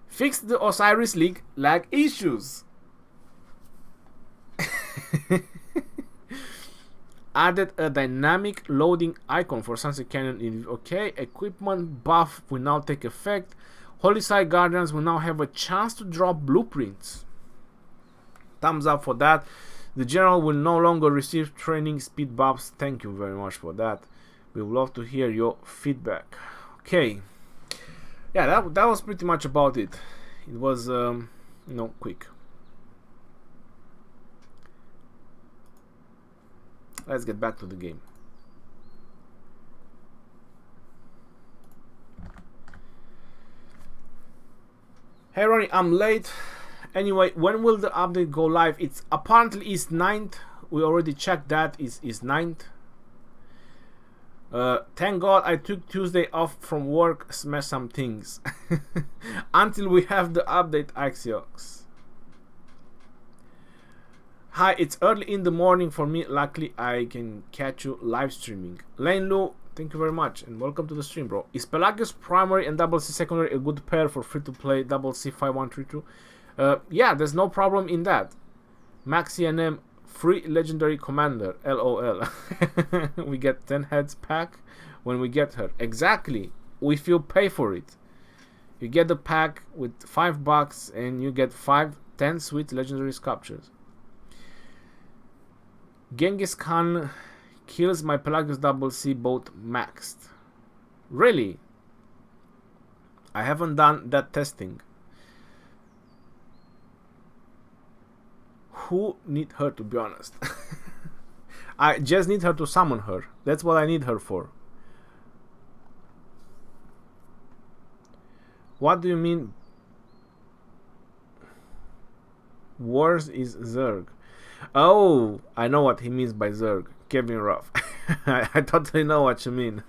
Fix the Osiris League lag issues. Added a dynamic loading icon for Sunset Canyon. Okay, equipment buff will now take effect. Holy Site Guardians will now have a chance to drop blueprints. Thumbs up for that. The general will no longer receive training speed buffs. Thank you very much for that. We would love to hear your feedback. Okay. Yeah, that was pretty much about it. It was, quick. Let's get back to the game. Hey Ronnie, I'm late. Anyway, when will the update go live? It's apparently is 9th. We already checked that. Is 9th. Thank God I took Tuesday off from work, smash some things. Until we have the update, Axiox. Hi, it's early in the morning for me. Luckily, I can catch you live streaming. Lane Lu, thank you very much and welcome to the stream, bro. Is Pelagius primary and double C secondary a good pair for free-to-play double C 5132? Yeah, there's no problem in that. Max CNM free legendary commander, LOL. We get 10 heads pack when we get her. Exactly. If you pay for it, you get the pack with $5 and you get 10 sweet legendary sculptures. Genghis Khan kills my Pelagius double C both maxed. Really? I haven't done that testing. Who need her, to be honest? I just need her to summon her. That's what I need her for. What do you mean? Wars is Zerg. Oh, I know what he means by Zerg. Kevin Ruff. I totally know what you mean.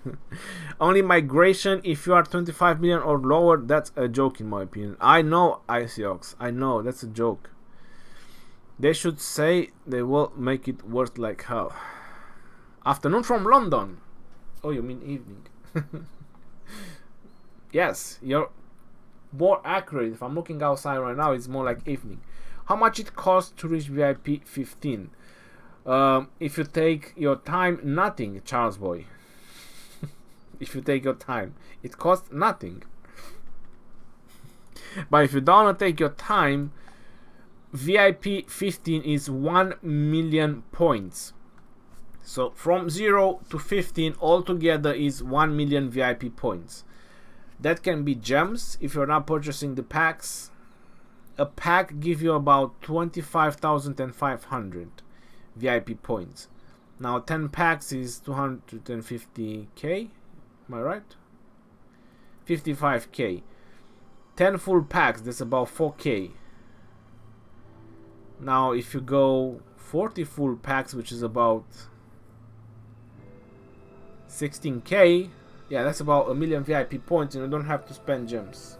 Only migration if you are 25 million or lower. That's a joke in my opinion. I know, Iciox. I know, that's a joke. They should say they will make it worse like hell. Afternoon from London. Oh, you mean evening. Yes, you're more accurate. If I'm looking outside right now, it's more like evening. How much it costs to reach VIP 15? If you take your time, nothing, Charles Boy. If you take your time, it costs nothing. But if you don't want to take your time, VIP 15 is 1 million points. So from 0 to 15 altogether is 1 million VIP points. That can be gems if you're not purchasing the packs. A pack gives you about 25,500 VIP points. Now 10 packs is 250k. Am I right? 55k. 10 full packs, that's about 4k. Now if you go 40 full packs, which is about 16k, yeah, that's about a million VIP points, and you don't have to spend gems.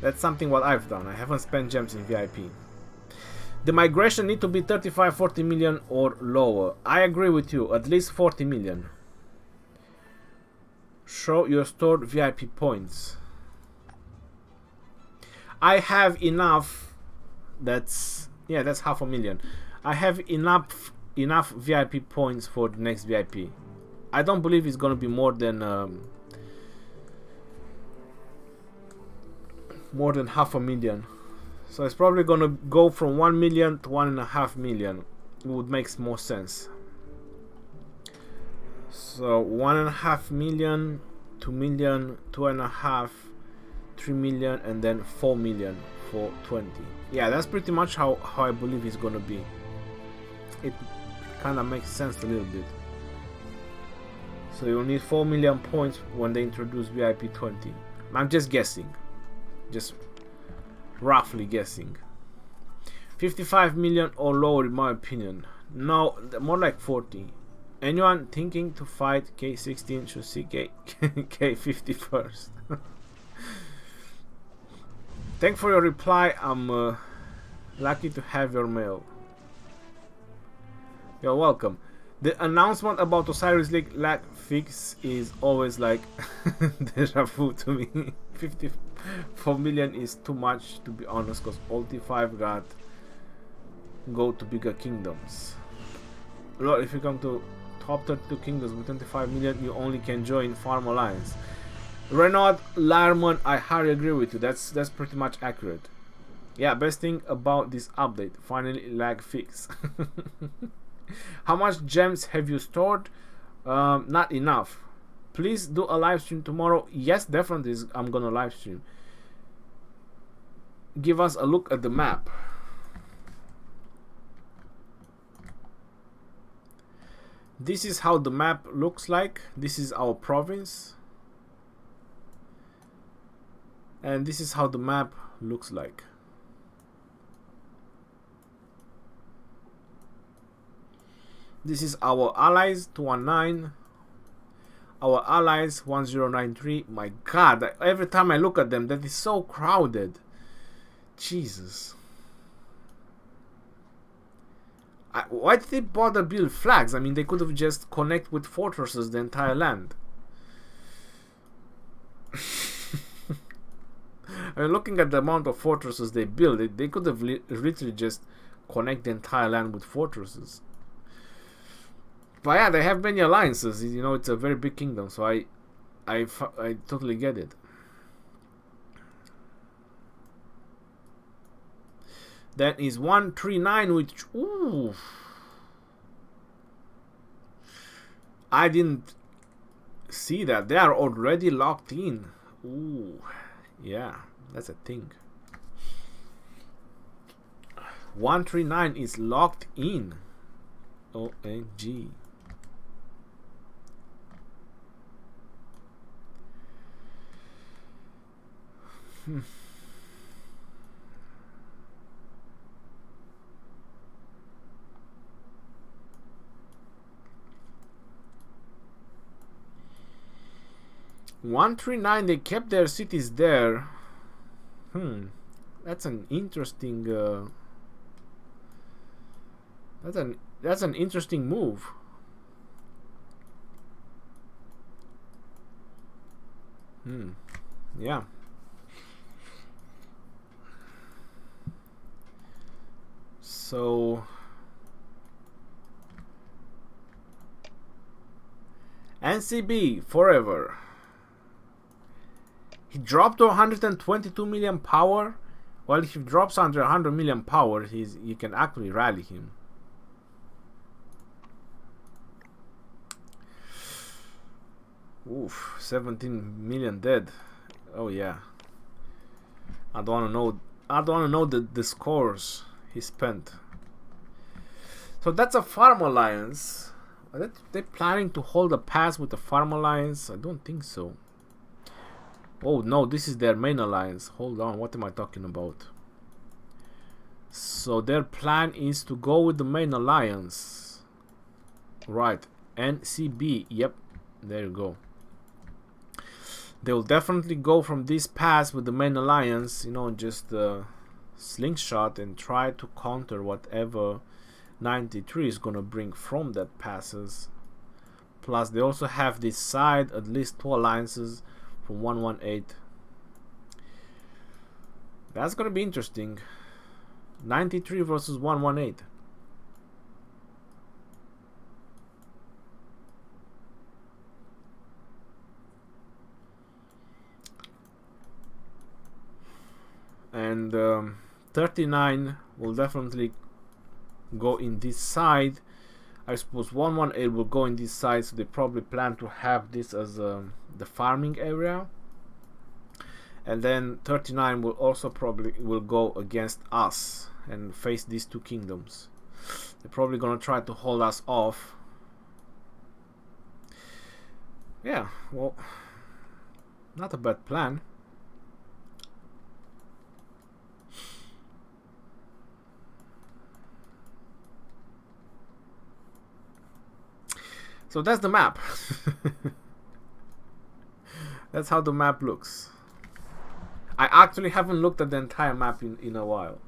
That's something what I've done. I haven't spent gems in VIP. The migration need to be 35-40 million or lower. I agree with you, at least 40 million. Show your stored VIP points. I have enough. That's half a million. I have enough VIP points for the next VIP. I don't believe it's gonna be more than half a million. So it's probably gonna go from 1 million to 1.5 million. It would make more sense. So 1.5 million, 2 million, 2.5, 3 million, and then 4 million for 20. Yeah, that's pretty much how I believe it's gonna be. It kind of makes sense a little bit. So you'll need 4 million points when they introduce VIP 20. I'm just guessing. Just roughly guessing. 55 million or lower in my opinion. No, more like 40. Anyone thinking to fight K16 should see K50 first. Thanks for your reply. I'm lucky to have your mail. You're welcome. The announcement about Osiris League lag fix is always like deja vu to me. 54 million is too much, to be honest, because Ulti 5 go to bigger kingdoms. Lord, if you come to top 32 kingdoms with 25 million, you only can join Farm Alliance. Renaud Larman, I highly agree with you. That's pretty much accurate. Yeah, best thing about this update, finally lag fix. How much gems have you stored? Not enough. Please do a live stream tomorrow. Yes, definitely I'm gonna live stream. Give us a look at the map. This is how the map looks like. This is our province. And this is how the map looks like. This is our allies 219. Our allies 1093. My god, every time I look at them, that is so crowded. Jesus. Why did they bother build flags? I mean, they could have just connect with fortresses the entire land. I mean, looking at the amount of fortresses they build, they could have literally just connect the entire land with fortresses. But yeah, they have many alliances. You know, it's a very big kingdom, so I totally get it. That is 139, which ooh, I didn't see that. They are already locked in. Ooh, yeah, that's a thing. 139 is locked in. OMG. Hmm. They kept their cities there. That's an interesting that's an interesting move. Yeah. So NCB forever. He dropped to 122 million power. Well, if he drops under 100 million power, you can actually rally him. Oof, 17 million dead. Oh yeah. I don't want to know the scores he spent. So that's a farm alliance. Are they planning to hold a pass with the farm alliance? I don't think so. Oh no, this is their main alliance. Hold on, what am I talking about? So their plan is to go with the main alliance. Right, NCB, yep, there you go. They will definitely go from this pass with the main alliance, you know, just slingshot and try to counter whatever 93 is gonna bring from that passes. Plus they also have this side at least 2 alliances from 118. That's gonna be interesting. 93 versus 118. And 39 will definitely go in this side. I suppose 118 will go in this side, so they probably plan to have this as the farming area. And then 39 will also probably go against us and face these two kingdoms. They're probably gonna try to hold us off. Yeah, well, not a bad plan. So that's the map. That's how the map looks. I actually haven't looked at the entire map in a while.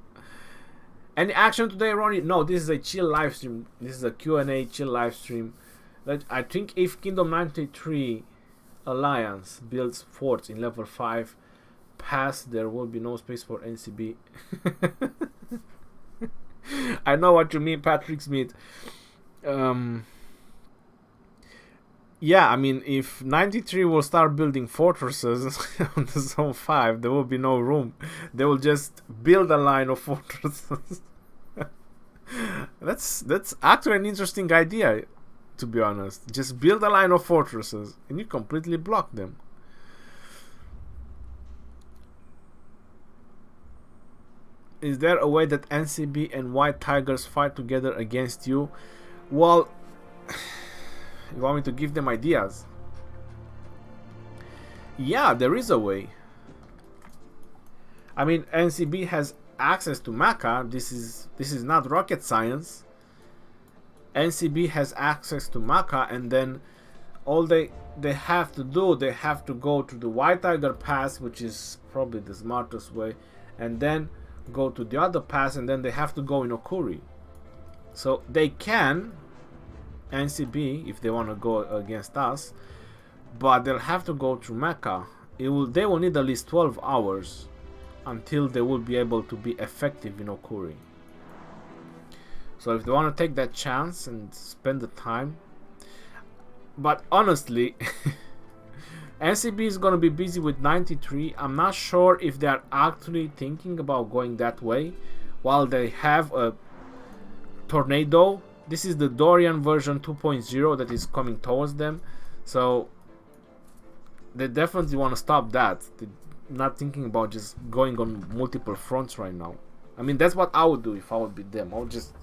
Any action today, Ronnie? No, this is a chill live stream. This is a Q&A chill live stream. I think if Kingdom 93 Alliance builds forts in level 5 pass, there will be no space for NCB. I know what you mean, Patrick Smith. Yeah, I mean, if 93 will start building fortresses on the zone 5, there will be no room. They will just build a line of fortresses. That's actually an interesting idea, to be honest. Just build a line of fortresses and you completely block them. Is there a way that NCB and White Tigers fight together against you? Well, you want me to give them ideas? Yeah, there is a way. I mean, NCB has access to Maka. This is not rocket science. NCB has access to Maka, and then all they have to do, they have to go to the White Tiger pass, which is probably the smartest way, and then go to the other pass, and then they have to go in Okuri. So they can NCB if they want to go against us, but they'll have to go through Mecca. They will need at least 12 hours until they will be able to be effective in Okuri. So if they want to take that chance and spend the time, but honestly, NCB is going to be busy with 93. I'm not sure if they are actually thinking about going that way while they have a tornado. This is the Dorian version 2.0 that is coming towards them, so they definitely want to stop that. They're not thinking about just going on multiple fronts right now. I mean, that's what I would do if I would be them. I would just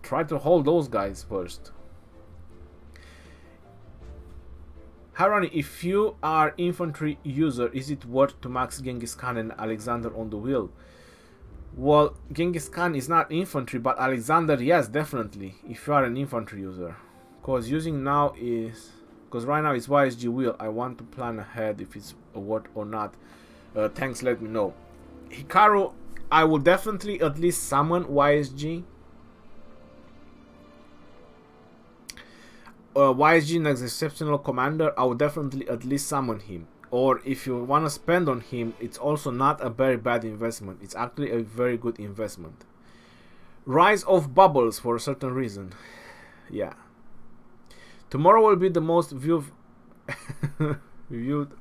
try to hold those guys first. Harani, if you are infantry user, is it worth to max Genghis Khan and Alexander on the wheel? Well, Genghis Khan is not infantry, but Alexander, yes, definitely, if you are an infantry user. Because right now it's YSG wheel. I want to plan ahead if it's a worth or not. Thanks, let me know. Hikaru, I will definitely at least summon YSG. YG as exceptional commander, I would definitely at least summon him. Or if you want to spend on him, it's also not a very bad investment. It's actually a very good investment. Rise of Bubbles for a certain reason. Yeah. Tomorrow will be the most viewed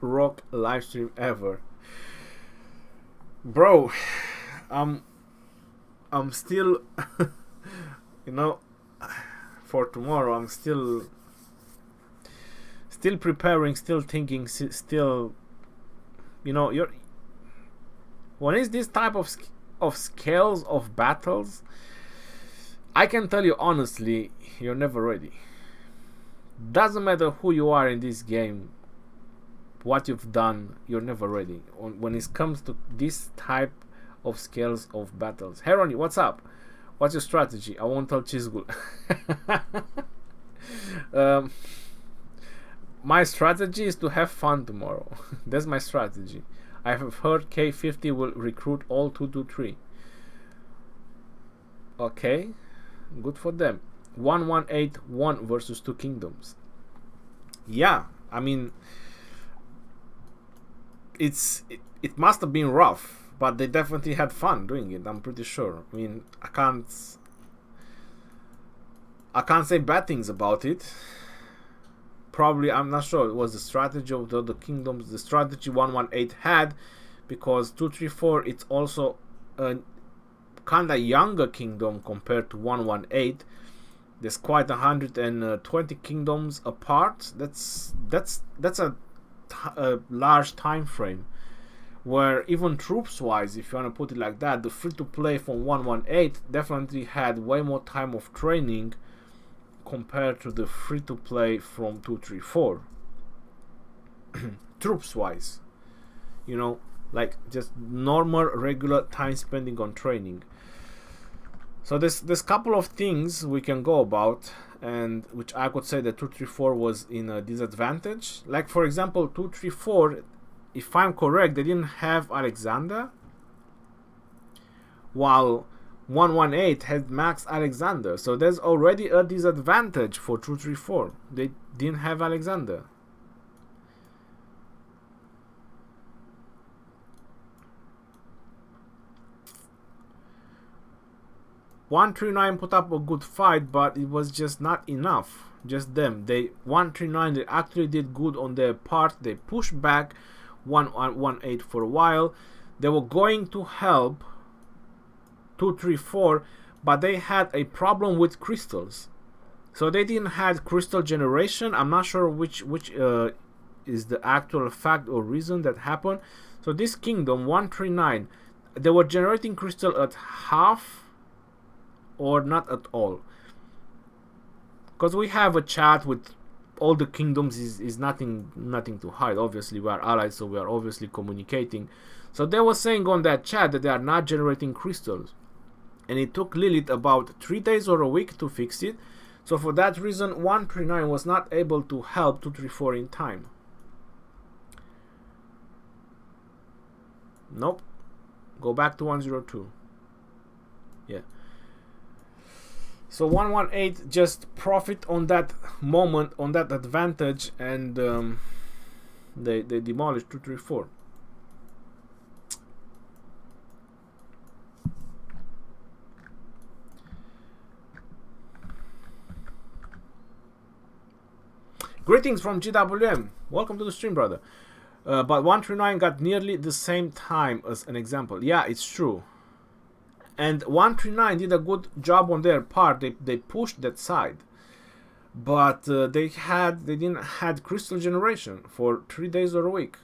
rock livestream ever. Bro, I'm still you know, for tomorrow I'm still preparing, still thinking, still, you know, when it's this type of scales of battles, I can tell you honestly, you're never ready. Doesn't matter who you are in this game, what you've done, you're never ready when it comes to this type of scales of battles. Hey Ronnie, what's up? What's your strategy? I won't tell Chizgul. My strategy is to have fun tomorrow. That's my strategy. I have heard K50 will recruit all 223. Okay, good for them. 1181 versus 2 kingdoms. Yeah, I mean, it must have been rough, but they definitely had fun doing it. I'm pretty sure. I mean, I can't say bad things about it. Probably, I'm not sure it was the strategy of the other kingdoms, the strategy 118 had, because 234 it's also a kind of younger kingdom compared to 118. There's quite 120 kingdoms apart. That's a large time frame, where even troops wise, if you want to put it like that, the free to play from 118 definitely had way more time of training compared to the free to play from 234. Troops wise, you know, like just normal regular time spending on training. So there's couple of things we can go about, and which I could say that 234 was in a disadvantage. Like for example, 234, if I'm correct, they didn't have Alexander, while 118 had Max Alexander. So there's already a disadvantage for 234. They didn't have Alexander. .139 put up a good fight, but it was just not enough. Just them. They 139. They actually did good on their part. They pushed back 118 for a while. They were going to help 234, but they had a problem with crystals. So they didn't have crystal generation. I'm not sure which is the actual fact or reason that happened. So this kingdom 139, they were generating crystal at half or not at all, because we have a chat with all the kingdoms. Is nothing to hide. Obviously we are allies, so we are obviously communicating. So they were saying on that chat that they are not generating crystals, and it took Lilith about 3 days or a week to fix it. So for that reason 139 was not able to help 234 in time. Nope, go back to 102. Yeah. So 118 just profit on that moment, on that advantage, and they demolished 234. Greetings from GWM. Welcome to the stream, brother. But 139 got nearly the same time as an example. Yeah, it's true. And 139 did a good job on their part. They pushed that side, but they didn't had crystal generation for 3 days or a week.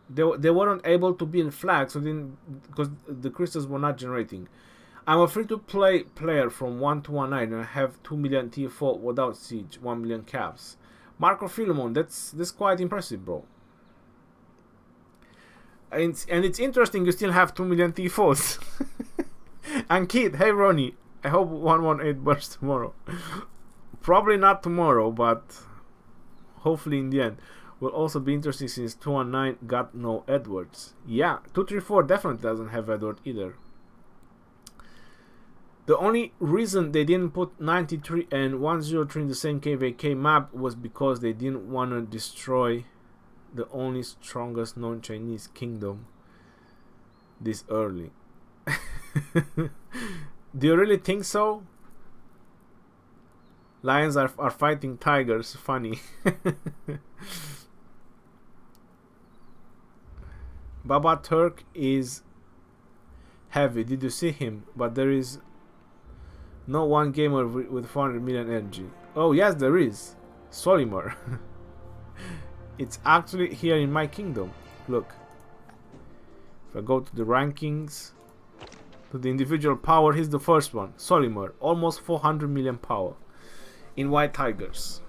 They weren't able to build flags, so because the crystals were not generating. I'm a free to play player from 1 to 19, and I have 2 million TFO without siege, 1 million calves. Marco Philemon, that's quite impressive, bro. And it's interesting you still have 2 million TFOs. And Kid, hey Ronnie, I hope 118 bursts tomorrow. Probably not tomorrow, but hopefully in the end. Will also be interesting since 219 got no Edwards. Yeah, 234 definitely doesn't have Edward either. The only reason they didn't put 93 and 103 in the same KVK map was because they didn't want to destroy the only strongest non-Chinese kingdom this early. Do you really think so? Lions are fighting tigers. Funny. Baba Turk is heavy. Did you see him? But there is no one gamer with 400 million energy. Oh yes, there is. Solimar. It's actually here in my kingdom. Look. If I go to the rankings, to the individual power, he's the first one. Solimar, almost 400 million power in white tigers.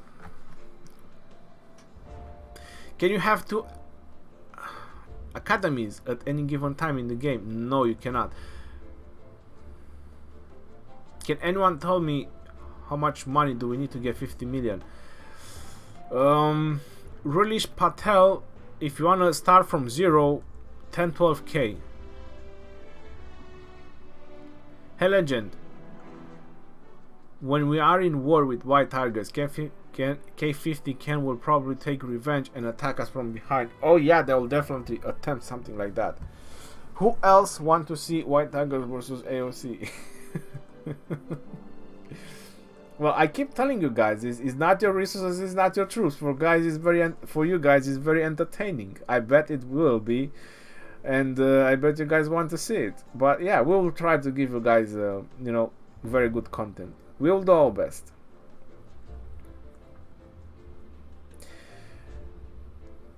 Can you have 2 academies at any given time in the game? No, you cannot. Can anyone tell me how much money do we need to get 50 million? Rulish Patel, if you want to start from 0, 10-12k. Hey Legend, when we are in war with white tigers, K50 Ken will probably take revenge and attack us from behind. Oh yeah, they will definitely attempt something like that. Who else want to see white tigers versus AOC? Well, I keep telling you guys, it's not your resources, it's not your troops. For you guys, it's very entertaining. I bet it will be, and I bet you guys want to see it. But yeah, we will try to give you guys, you know, very good content. We will do our best.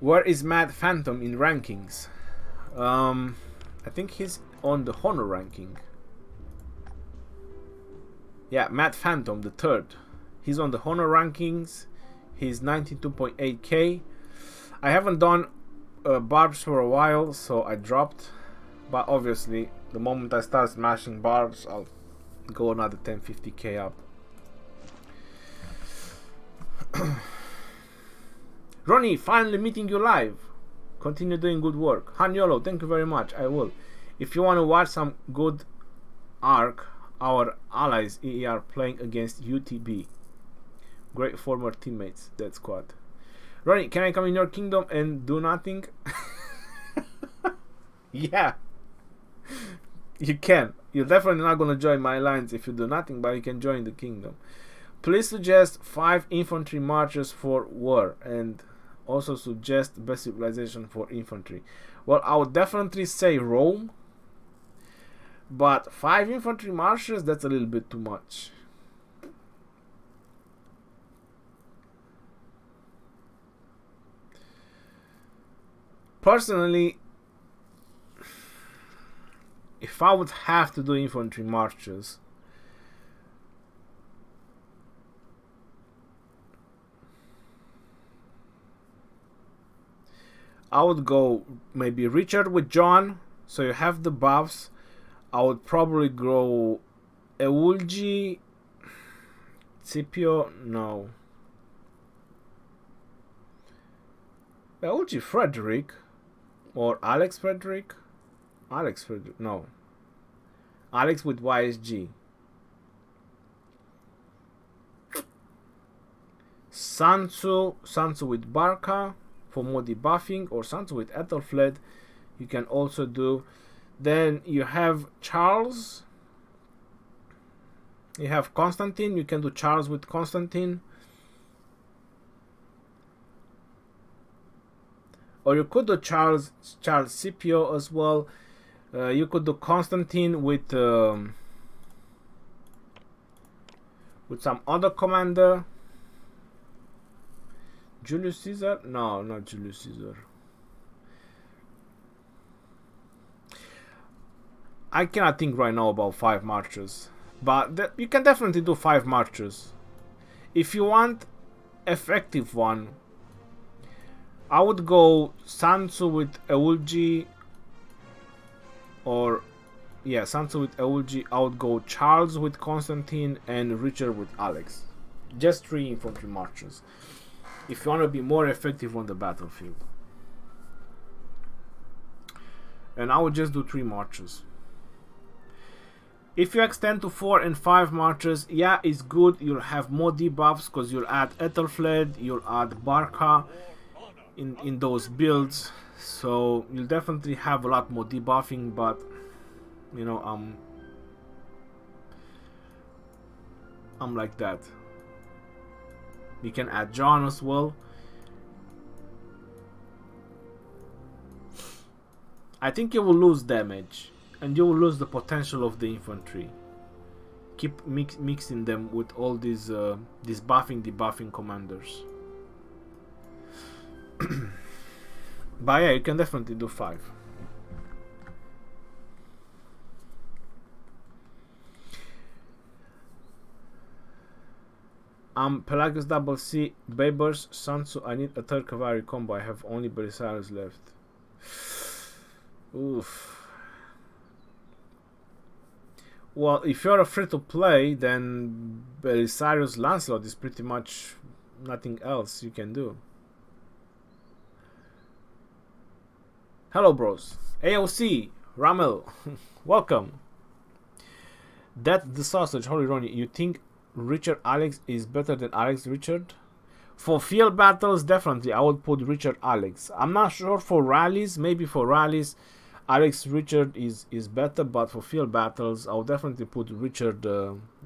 Where is Mad Phantom in rankings? I think he's on the Honor ranking. Yeah, Mad Phantom, the 3rd. He's on the Honor rankings. He's 92.8k. I haven't done barbs for a while, so I dropped. But obviously, the moment I start smashing barbs, I'll go another 10-50k up. Ronnie, finally meeting you live. Continue doing good work. Hanyolo, thank you very much. I will. If you want to watch some good Ark, our allies EE are playing against UTB. Great former teammates, that squad. Ronnie, can I come in your kingdom and do nothing? Yeah. You can. You're definitely not going to join my alliance if you do nothing, but you can join the kingdom. Please suggest 5 infantry marches for war, and also suggest best civilization for infantry. Well, I would definitely say Rome, but 5 infantry marches, that's a little bit too much. Personally, if I would have to do infantry marches, I would go maybe Richard with John, so you have the buffs. I would probably go Eulgi, Scipio, no. Eulgi Frederick, or Alex Frederick? Alex Frederick, no. Alex with YSG. Sansu with Barca for more debuffing, or Sansu with Ethelfled. You can also do. Then you have Charles. You have Constantine. You can do Charles with Constantine. Or you could do Charles Scipio as well. You could do Constantine with some other commander. Julius Caesar? No, not Julius Caesar. I cannot think right now about 5 marches, but you can definitely do 5 marches. If you want effective one, I would go Sansu with Eulgi, or yeah, Sansu with Eulgi. I would go Charles with Constantine and Richard with Alex. Just 3 infantry marches if you want to be more effective on the battlefield. And I would just do 3 marches. If you extend to 4 and 5 marches, yeah, it's good. You'll have more debuffs because you'll add Ethelfled, you'll add Barca in those builds. So you'll definitely have a lot more debuffing, but you know, I'm like that. You can add John as well. I think you will lose damage and you will lose the potential of the infantry. Keep mixing them with all these buffing, debuffing commanders. But yeah, you can definitely do 5. Pelagius double C, Babers, Sansu. I need a 3rd cavalry combo. I have only Belisarius left. Oof. Well, if you're a free-to-play, then Belisarius Lancelot is pretty much nothing else you can do. Hello, bros. AOC, Ramel, welcome. That's the sausage. Holy Ronnie, you think Richard Alex is better than Alex Richard? For field battles, definitely I would put Richard Alex. I'm not sure for rallies. Maybe for rallies Alex Richard is better, but for field battles I would definitely put Richard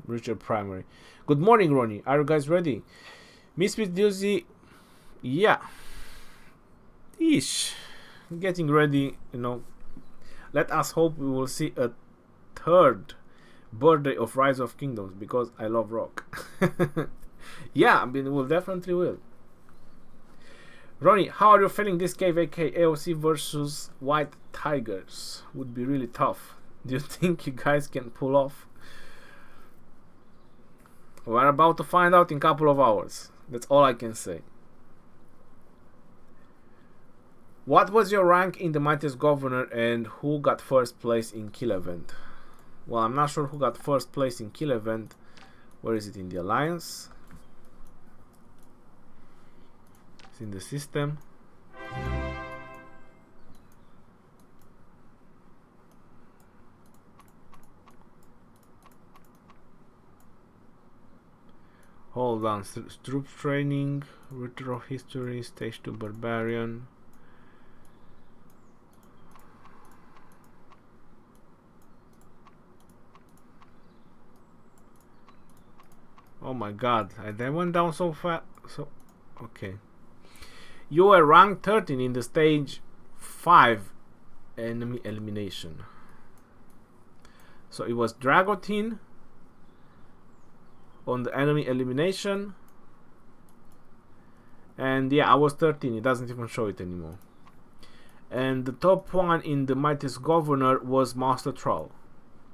Richard primary. Good morning, Ronnie. Are you guys ready? Misfit Doozy, yeah. Ish. Getting ready, you know. Let us hope we will see a 3rd birthday of Rise of Kingdoms, because I love rock. Yeah, I mean, we'll definitely will. Ronnie, how are you feeling this KVK AOC versus White Tigers? Would be really tough. Do you think you guys can pull off? We're about to find out in a couple of hours. That's all I can say. What was your rank in the Mightiest Governor and who got 1st place in Kill Event? Well, I'm not sure who got 1st place in Kill Event. Where is it in the Alliance? It's in the system. Hold on. Troops training, retro history, stage 2 barbarian. Oh my god, they went down so fast. So, okay. You were ranked 13 in the stage 5 enemy elimination. So it was Dragotin on the enemy elimination. And yeah, I was 13. It doesn't even show it anymore. And the top one in the Mightiest Governor was Master Troll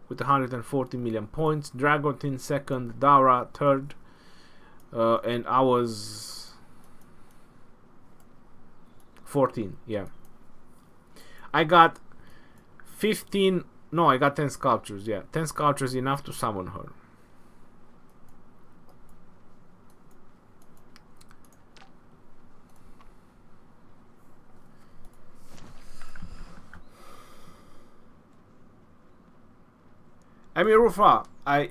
with 140 million points. Dragotin 2nd, Dara 3rd, and I was 14. Yeah, I got 15. No, I got 10 sculptures. Yeah, 10 sculptures, enough to summon her. Amy Rufa, I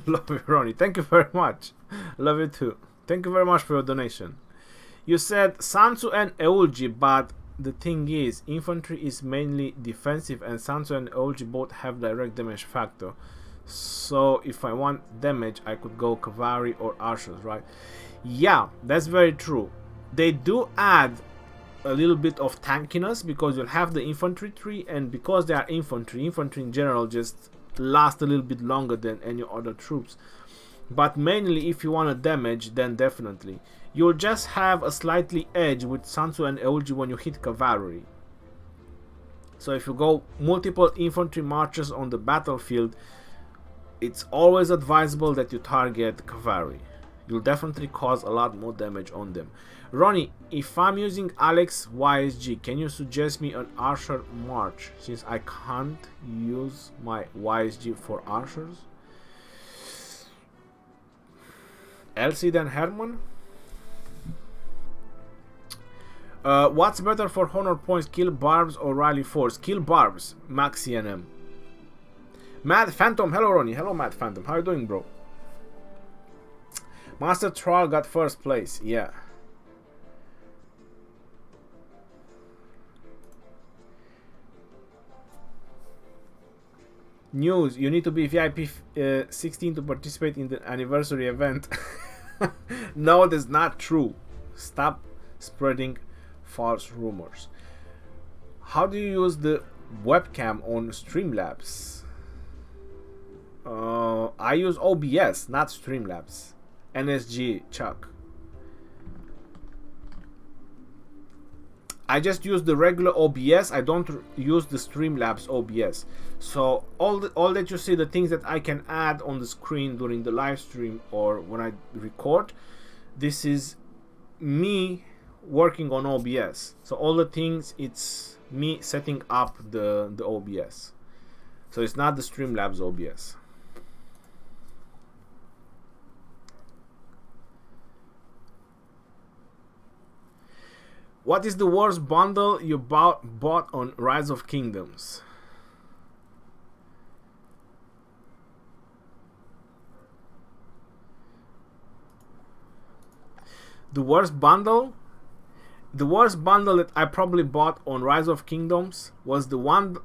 love you, Ronnie. Thank you very much. Love you too. Thank you very much for your donation. You said Sansu and Eulji, but the thing is, infantry is mainly defensive, and Sansu and Eulji both have direct damage factor. So if I want damage, I could go Cavalry or Archers, right? Yeah, that's very true. They do add a little bit of tankiness because you'll have the infantry tree, and because they are infantry in general just last a little bit longer than any other troops. But mainly if you want to damage, then definitely you'll just have a slightly edge with Sansu and Eulji when you hit Cavalry. So if you go multiple infantry marches on the battlefield, it's always advisable that you target Cavalry. You'll definitely cause a lot more damage on them. Ronnie, if I'm using Alex YSG, can you suggest me an Archer March, since I can't use my YSG for Archers? Elsie than Herman? What's better for honor points, kill barbs or rally force? Kill barbs, max CNM. Mad Phantom, hello Ronnie, hello Mad Phantom, how you doing, bro? Master Troll got first place, yeah. News, you need to be VIP 16 to participate in the anniversary event. No, that's not true. Stop spreading false rumors. How do you use the webcam on Streamlabs? I use OBS, not Streamlabs. NSG Chuck. I just use the regular OBS. I don't use the Streamlabs OBS. So all that you see, the things that I can add on the screen during the live stream or when I record, this is me working on OBS. So all the things, it's me setting up the OBS. So it's not the Streamlabs OBS. What is the worst bundle you bought on Rise of Kingdoms? The worst bundle that I probably bought on Rise of Kingdoms was the one,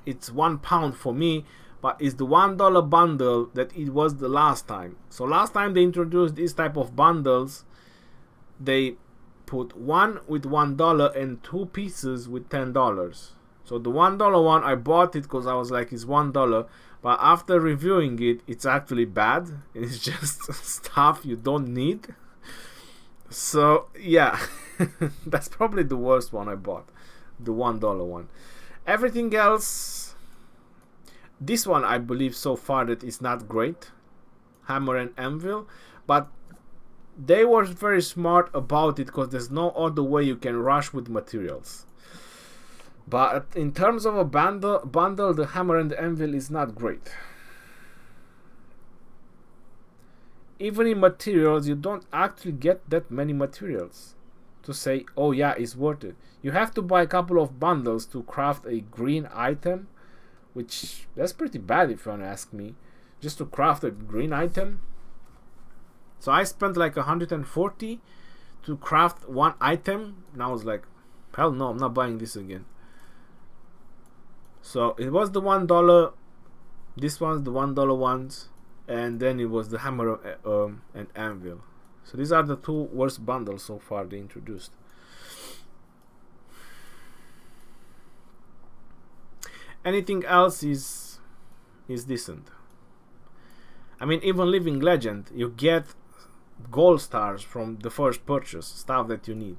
it's £1 for me, but it's the $1 bundle that it was the last time. So last time they introduced this type of bundles, they put one with $1 and two pieces with $10. So the $1 one, I bought it because I was like, it's $1, but after reviewing it, it's actually bad. It's just stuff you don't need. So yeah, that's probably the worst one I bought, the $1 one. Everything else, this one I believe so far that is not great, Hammer and Anvil, but they were very smart about it because there's no other way you can rush with materials. But in terms of a bundle, the Hammer and the Anvil is not great. Even in materials, you don't actually get that many materials to say, oh yeah, it's worth it. You have to buy a couple of bundles to craft a green item, which that's pretty bad if you want to ask me, just to craft a green item. So I spent like 140 to craft one item, and I was like, hell no, I'm not buying this again. So it was the $1, this one's the $1 ones, and then it was the Hammer and Anvil. So these are the two worst bundles so far they introduced. Anything else is decent. I mean, even Living Legend, you get gold stars from the first purchase, stuff that you need.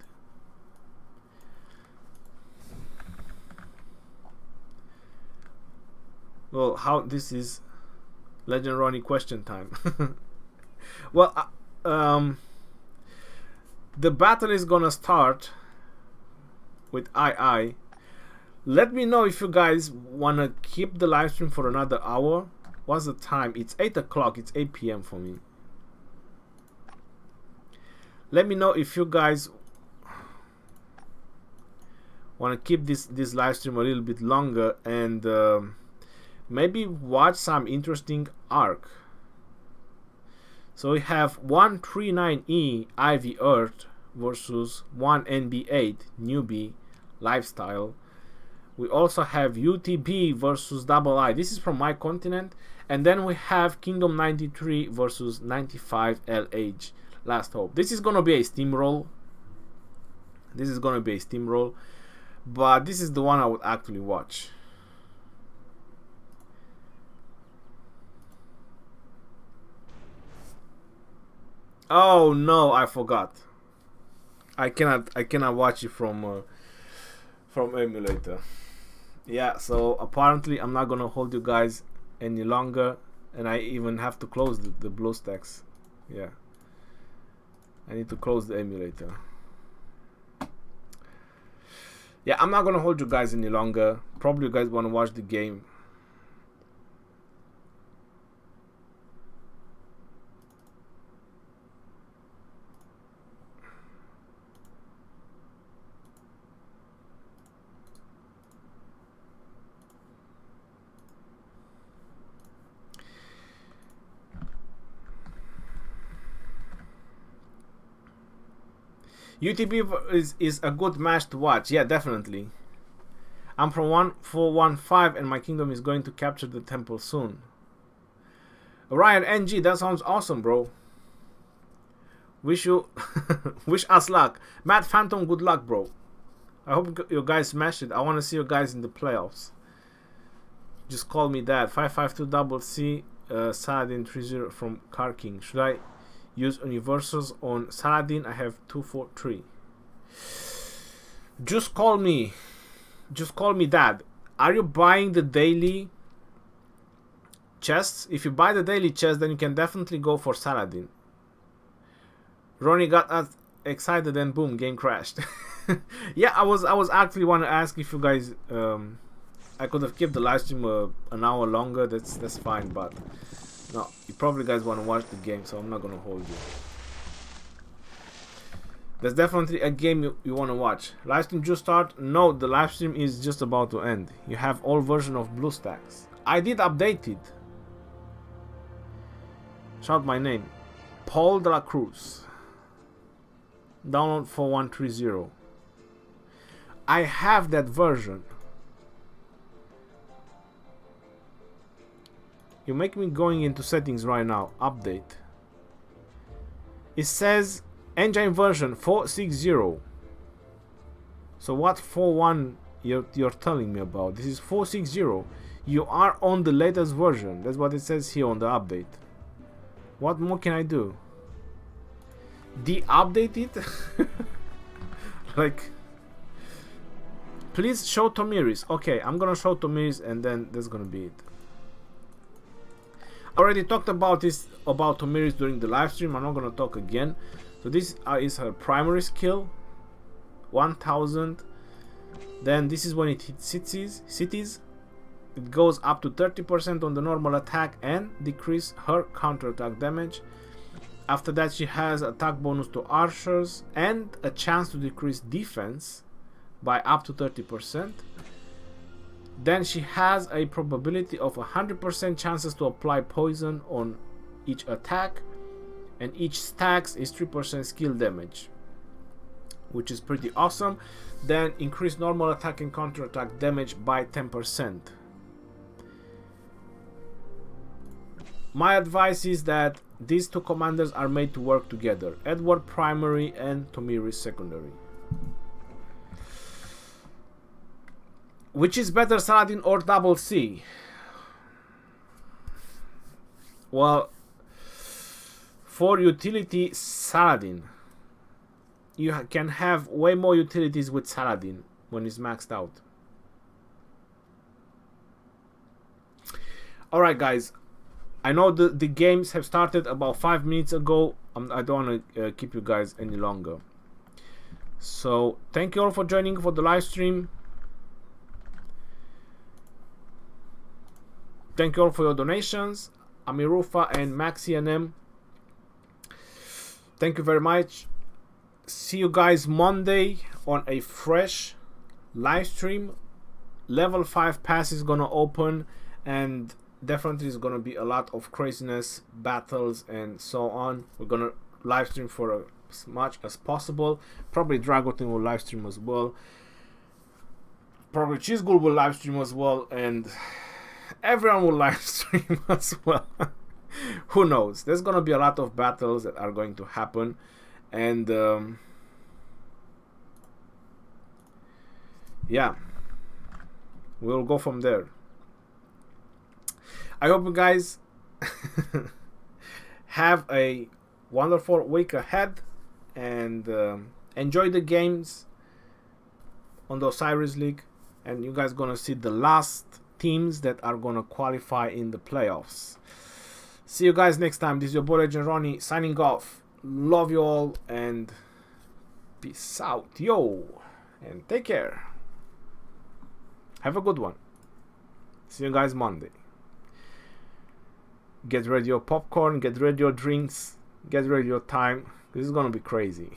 Well, how this is Legend Ronnie question time. Well, the battle is gonna start with II. Let me know if you guys wanna keep the live stream for another hour. What's the time? It's 8 o'clock. It's 8 p.m. for me. Let me know if you guys want to keep this live stream a little bit longer and maybe watch some interesting arc. So we have 139E Ivy Earth versus 1NB8 Newbie Lifestyle. We also have UTB versus Double I. This is from my continent. And then we have Kingdom 93 versus 95 LH Last Hope. This is going to be a steamroll. But this is the one I would actually watch. Oh no, I forgot. I cannot watch it from emulator. Yeah, so apparently I'm not gonna hold you guys any longer, and I even have to close the BlueStacks. Yeah, I need to close the emulator. Yeah, I'm not gonna hold you guys any longer. Probably you guys want to watch the game. UTB is a good match to watch. Yeah, definitely. I'm from 1415 and my kingdom is going to capture the temple soon. Ryan NG, that sounds awesome, bro. Wish us luck. Matt Phantom, good luck, bro. I hope you guys smash it. I want to see you guys in the playoffs. Just call me that. 552CC Saladin 30 from Car King. Should I use universals on Saladin? I have 243. Just call me. Just call me Dad. Are you buying the daily chests? If you buy the daily chest, then you can definitely go for Saladin. Ronnie got us excited and boom, game crashed. Yeah, I was actually want to ask if you guys I could have kept the live stream an hour longer. That's fine, but no, you probably guys want to watch the game, so I'm not gonna hold you. There's definitely a game you want to watch. Live stream just start? No, the live stream is just about to end. You have all version of BlueStacks. I did update it. Shout my name. Paul de la Cruz. Download 4130. I have that version. You make me going into settings right now. Update. It says engine version 460. So what 41 you're telling me about? This is 460. You are on the latest version. That's what it says here on the update. What more can I do? De-update it? Like, please show Tomiris. Okay, I'm gonna show Tomiris and then that's gonna be it. I already talked about this about Tomiris during the live stream. I'm not gonna talk again. So this is her primary skill, 1000. Then this is when it hits cities. It goes up to 30% on the normal attack and decrease her counter-attack damage. After that, she has attack bonus to archers and a chance to decrease defense by up to 30%. Then she has a probability of 100% chances to apply poison on each attack, and each stacks is 3% skill damage, which is pretty awesome. Then increase normal attack and counter-attack damage by 10%. My advice is that these two commanders are made to work together. Edward primary and Tomiris secondary. Which is better, Saladin or Double C? Well, for utility, Saladin. You can have way more utilities with Saladin when it's maxed out. Alright guys, I know the games have started about 5 minutes ago. I don't want to keep you guys any longer. So thank you all for joining for the live stream. Thank you all for your donations. Amirufa and Maxi NM. Thank you very much. See you guys Monday on a fresh live stream. Level 5 pass is gonna open, and definitely is gonna be a lot of craziness, battles, and so on. We're gonna live stream for as much as possible. Probably Dragotin will live stream as well. Probably Cheesegool will live stream as well, and everyone will live stream as well. Who knows? There's gonna be a lot of battles that are going to happen, and yeah, we'll go from there. I hope you guys have a wonderful week ahead, and enjoy the games on the Osiris League, and you guys gonna see the last teams that are gonna qualify in the playoffs. See you guys next time. This is your boy Legend Ronnie signing off. Love you all and peace out, yo, and take care. Have a good one. See you guys Monday. Get ready your popcorn, get ready your drinks, get ready your time. This is gonna be crazy.